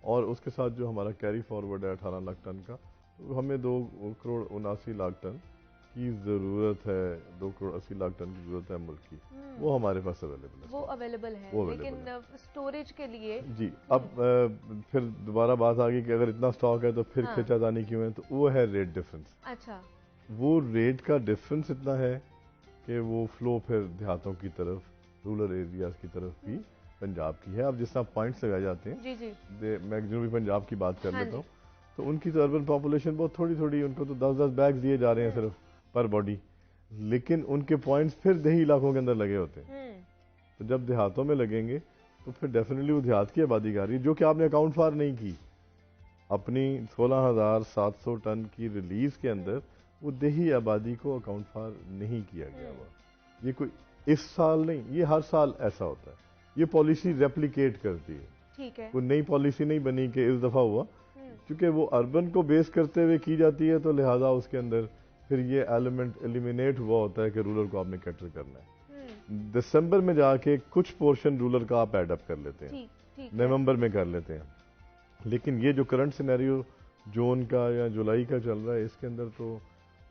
اور اس کے ساتھ جو ہمارا کیری فارورڈ ہے 18 لاکھ ٹن کا, تو ہمیں 2 کروڑ 79 لاکھ ٹن کی ضرورت ہے. 2 کروڑ 80 لاکھ ٹن کی ضرورت ہے ملک کی, وہ ہمارے پاس اویلیبل ہے. وہ اویلیبل ہے, لیکن اسٹوریج کے لیے جی اب پھر دوبارہ بات آ گئی کہ اگر اتنا سٹاک ہے تو پھر کھینچا دانی کیوں ہے, تو وہ ہے ریٹ ڈفرنس. اچھا. وہ ریٹ کا ڈفرنس اتنا ہے کہ وہ فلو پھر دیہاتوں کی طرف رورل ایریاز کی طرف بھی پنجاب کی ہے. اب جس طرح پوائنٹس لگائے جاتے ہیں, جی جی میں جنوبی پنجاب کی بات کر لیتا ہوں, تو ان کی تو اربن پاپولیشن بہت تھوڑی, ان کو تو 10-10 بیگز دیے جا رہے ہیں صرف پر باڈی, لیکن ان کے پوائنٹس پھر دیہی علاقوں کے اندر لگے ہوتے ہیں. تو جب دیہاتوں میں لگیں گے تو پھر ڈیفینیٹلی وہ دیہات کی آبادی کر رہی ہے جو کہ آپ نے اکاؤنٹ فار نہیں کی. اپنی 16,700 ٹن کی ریلیز کے اندر وہ دیہی آبادی کو اکاؤنٹ فار نہیں کیا گیا ہوا. یہ کوئی اس سال نہیں, یہ ہر سال ایسا ہوتا ہے. یہ پالیسی ریپلیکیٹ کرتی ہے. ٹھیک ہے. کوئی نئی پالیسی نہیں بنی کہ اس دفعہ ہوا, کیونکہ وہ اربن کو بیس کرتے ہوئے کی جاتی ہے, تو لہٰذا اس کے اندر پھر یہ ایلیمنٹ ایلیمینیٹ ہوا ہوتا ہے کہ رولر کو آپ نے کیٹر کرنا ہے. دسمبر میں جا کے کچھ پورشن رولر کا آپ ایڈ اپ کر لیتے ہیں, نومبر میں کر لیتے ہیں, لیکن یہ جو کرنٹ سینیریو جون کا یا جولائی کا چل رہا ہے اس کے اندر تو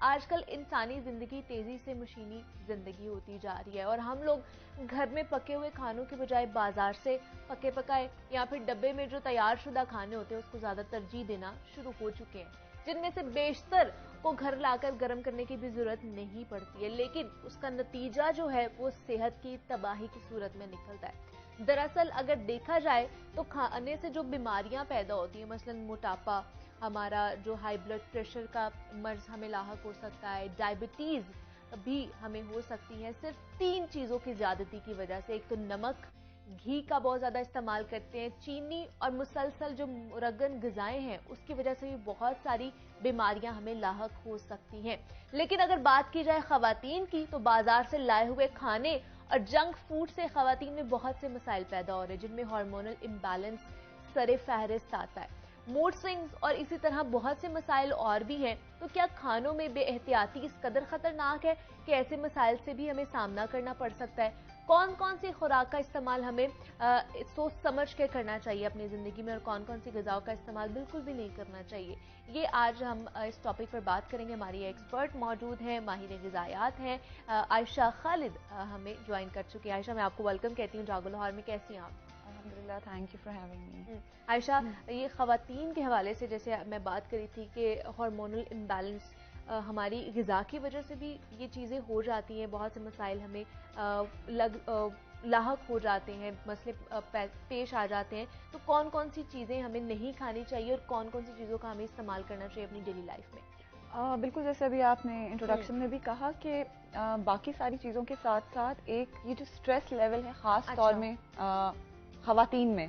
آج کل انسانی زندگی تیزی سے مشینی زندگی ہوتی جا رہی ہے اور ہم لوگ گھر میں پکے ہوئے کھانوں کے بجائے بازار سے پکے پکائے یا پھر ڈبے میں جو تیار شدہ کھانے ہوتے ہیں اس کو زیادہ ترجیح دینا شروع ہو چکے ہیں، جن میں سے بیشتر کو گھر لا کر گرم کرنے کی بھی ضرورت نہیں پڑتی ہے، لیکن اس کا نتیجہ جو ہے وہ صحت کی تباہی کی صورت میں نکلتا ہے۔ دراصل اگر دیکھا جائے تو کھانے سے جو بیماریاں پیدا ہوتی ہیں، مثلا موٹاپا، ہمارا جو ہائی بلڈ پریشر کا مرض ہمیں لاحق ہو سکتا ہے، ڈائبٹیز بھی ہمیں ہو سکتی ہے، صرف 3 چیزوں کی زیادتی کی وجہ سے۔ ایک تو نمک، گھی کا بہت زیادہ استعمال کرتے ہیں، چینی اور مسلسل جو مرغن غذائیں ہیں اس کی وجہ سے بھی بہت ساری بیماریاں ہمیں لاحق ہو سکتی ہیں۔ لیکن اگر بات کی جائے خواتین کی تو بازار سے لائے ہوئے کھانے اور جنک فوڈ سے خواتین میں بہت سے مسائل پیدا ہو رہے ہیں، جن میں ہارمونل امبیلنس سر فہرست آتا ہے، موڈ سوئنگز اور اسی طرح بہت سے مسائل اور بھی ہیں۔ تو کیا کھانوں میں بے احتیاطی اس قدر خطرناک ہے کہ ایسے مسائل سے بھی ہمیں سامنا کرنا پڑ سکتا ہے؟ کون کون سی خوراک کا استعمال ہمیں سوچ سمجھ کے کرنا چاہیے اپنی زندگی میں اور کون کون سی غذاؤں کا استعمال بالکل بھی نہیں کرنا چاہیے، یہ آج ہم اس ٹاپک پر بات کریں گے۔ ہماری ایکسپرٹ موجود ہیں، ماہر غذائیات ہیں، عائشہ خالد ہمیں جوائن کر چکی ہیں۔ عائشہ، میں آپ کو ویلکم کہتی ہوں جاگو لاہور میں، کیسی ہیں آپ؟ الحمدللہ، thank you for having me. Ayesha, یہ خواتین کے حوالے سے جیسے میں بات کری تھی کہ ہارمونل امبیلنس ہماری غذا کی وجہ سے بھی یہ چیزیں ہو جاتی ہیں، بہت سے مسائل ہمیں لاحق ہو جاتے ہیں، مسئلے پیش آ جاتے ہیں، تو کون کون سی چیزیں ہمیں نہیں کھانی چاہیے اور کون کون سی چیزوں کا ہمیں استعمال کرنا چاہیے اپنی ڈیلی لائف میں؟ بالکل، جیسے ابھی آپ نے انٹروڈکشن میں بھی کہا کہ باقی ساری چیزوں کے ساتھ ساتھ ایک یہ جو اسٹریس لیول ہے خاص طور میں خواتین میں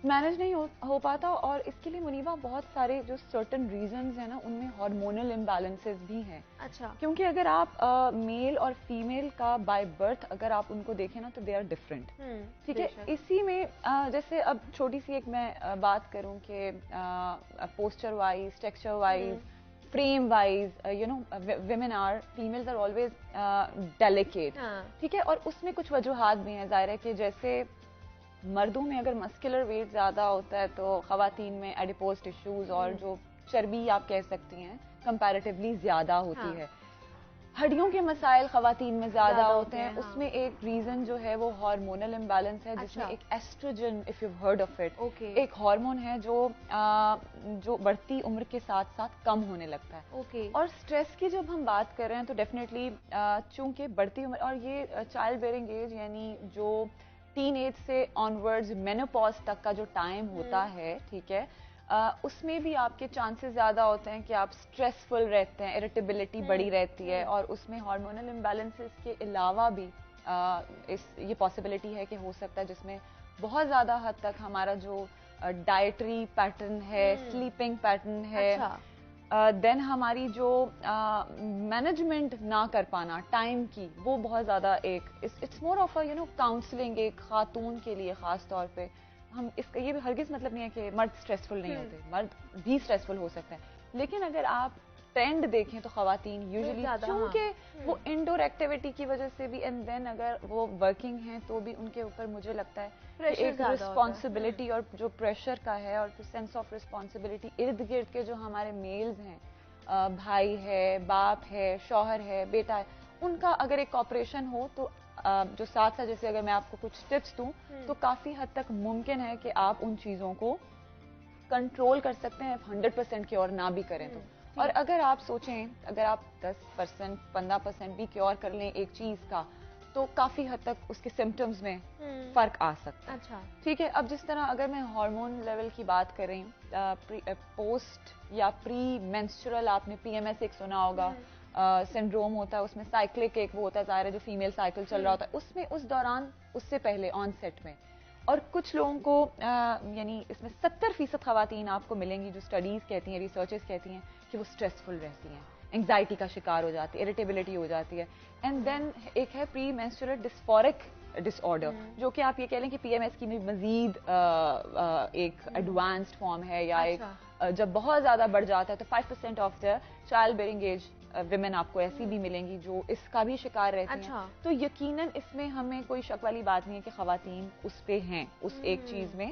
مینج نہیں ہو پاتا، اور اس کے لیے منیبا بہت سارے جو سرٹن ریزنز ہیں نا، ان میں ہارمونل امبیلنسز بھی ہیں۔ اچھا، کیونکہ اگر آپ میل اور فیمیل کا بائی برتھ اگر آپ ان کو دیکھیں نا تو دے آر ڈفرینٹ، ٹھیک ہے؟ اسی میں جیسے اب چھوٹی سی ایک میں بات کروں کہ posture wise, texture wise, frame wise, women are, females are always delicate, ٹھیک ہے؟ اور اس میں کچھ وجوہات بھی ہیں، ظاہر ہے کہ جیسے مردوں میں اگر مسکولر ویٹ زیادہ ہوتا ہے تو خواتین میں ایڈیپوز ٹیشوز اور جو چربی آپ کہہ سکتی ہیں کمپیریٹیولی زیادہ ہوتی ہے۔ ہڈیوں کے مسائل خواتین میں زیادہ ہوتے ہیں، اس میں ایک ریزن جو ہے وہ ہارمونل امبیلنس ہے، جس میں ایک estrogen, if you heard of it, ایک ہارمون ہے جو بڑھتی عمر کے ساتھ ساتھ کم ہونے لگتا ہے۔ اور اسٹریس کی جب ہم بات کر رہے ہیں تو ڈیفینیٹلی چونکہ بڑھتی عمر اور یہ چائلڈ بیئرنگ ایج یعنی جو ٹین ایج سے آنورڈز مینوپاز تک کا جو ٹائم ہوتا ہے، ٹھیک ہے، اس میں بھی آپ کے چانسز زیادہ ہوتے ہیں کہ آپ اسٹریسفل رہتے ہیں، اریٹیبلٹی بڑی رہتی ہے، اور اس میں ہارمونل امبیلنسز کے علاوہ بھی یہ پاسبلٹی ہے کہ ہو سکتا ہے جس میں بہت زیادہ حد تک ہمارا جو ڈائٹری پیٹرن ہے، سلیپنگ پیٹرن ہے، دین ہماری جو مینجمنٹ نہ کر پانا ٹائم کی، وہ بہت زیادہ ایک اٹس مور آف کاؤنسلنگ ایک خاتون کے لیے خاص طور پہ۔ ہم اس کا یہ ہرگز مطلب نہیں ہے کہ مرد اسٹریسفل نہیں ہوتے، مرد بھی اسٹریسفل ہو سکتے ہیں، لیکن اگر آپ ٹرینڈ دیکھیں تو خواتین یوزلی چونکہ وہ انڈور ایکٹیویٹی کی وجہ سے بھی، اینڈ دین اگر وہ ورکنگ ہیں تو بھی ان کے اوپر مجھے لگتا ہے ایک رسپانسبلٹی اور جو پریشر کا ہے اور سینس آف رسپانسبلٹی ارد گرد کے جو ہمارے میلز ہیں، بھائی ہے، باپ ہے، شوہر ہے، بیٹا ہے، ان کا اگر ایک کوآپریشن ہو تو جو ساتھ ساتھ جیسے اگر میں آپ کو کچھ ٹپس دوں تو کافی حد تک ممکن ہے کہ آپ ان چیزوں کو کنٹرول کر سکتے ہیں 100% کیور نہ بھی کریں تو۔ اور اگر آپ سوچیں اگر آپ 10%، 15% بھی کیور کر لیں ایک چیز کا تو کافی حد تک اس کے سمٹمز میں فرق آ سکتا ہے، ٹھیک ہے؟ اب جس طرح اگر میں ہارمون لیول کی بات کریں، پوسٹ یا پری مینسٹرل آپ نے پی ایم ایس ایک سنا ہوگا سنڈروم ہوتا ہے، اس میں سائیکلک ایک وہ ہوتا ہے، ظاہر ہے جو فیمیل سائیکل چل رہا ہوتا ہے، اس میں اس دوران اس سے پہلے آن سیٹ میں، اور کچھ لوگوں کو یعنی اس میں 70% خواتین آپ کو ملیں گی جو اسٹڈیز کہتی ہیں، ریسرچز کہتی ہیں کہ وہ اسٹریسفل رہتی ہیں، انگزائٹی کا شکار ہو جاتی ہے، اریٹیبلٹی ہو جاتی ہے۔ اینڈ دین ایک ہے پری مینسٹرل ڈسفورک ڈس آرڈر، جو کہ آپ یہ کہہ لیں کہ پی ایم ایس کی مزید ایک ایڈوانسڈ فارم ہے، یا ایک جب بہت زیادہ بڑھ جاتا ہے تو 5% of the child bearing age women آپ کو ایسی بھی ملیں گی جو اس کا بھی شکار رہتی ہیں۔ تو یقیناً اس میں ہمیں کوئی شک والی بات نہیں ہے کہ خواتین اس پہ ہیں اس ایک چیز میں،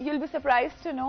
You'll be surprised to know,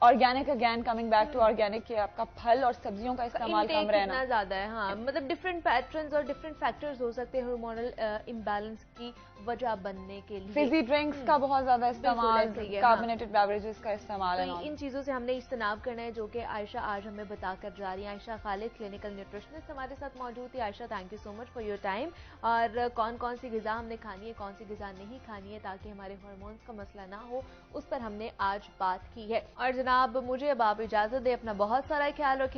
organic again coming back to organic کہ آپ کا پھل اور سبزیوں کا استعمال کم رہنا اتنا زیادہ ہے. ہاں مطلب ڈفرینٹ پیٹرنز اور ڈفرینٹ فیکٹرز ہو سکتے ہیں ہارمونل امبیلنس کی وجہ بننے کے لیے. فزی ڈرنکس کا بہت زیادہ استعمال, کاربونیٹڈ بیوریجز کا استعمال, ان چیزوں سے ہم نے اجتناب کرنا ہے جو کہ عائشہ آج ہمیں بتا کر جا رہی ہیں. عائشہ خالد کلینکل نیوٹریشنسٹ ہمارے ساتھ موجود تھی. Ayesha thank you so much for your time. اور کون کون سی غذا ہم نے کھانی ہے, کون سی غذا نہیں کھانی ہے تاکہ ہمارے ہارمونس کا مسئلہ نہ ہو, اس پر ہم نے آج بات کی ہے. اور جناب مجھے اب آپ اجازت دیں, اپنا بہت سارا خیال رکھیں.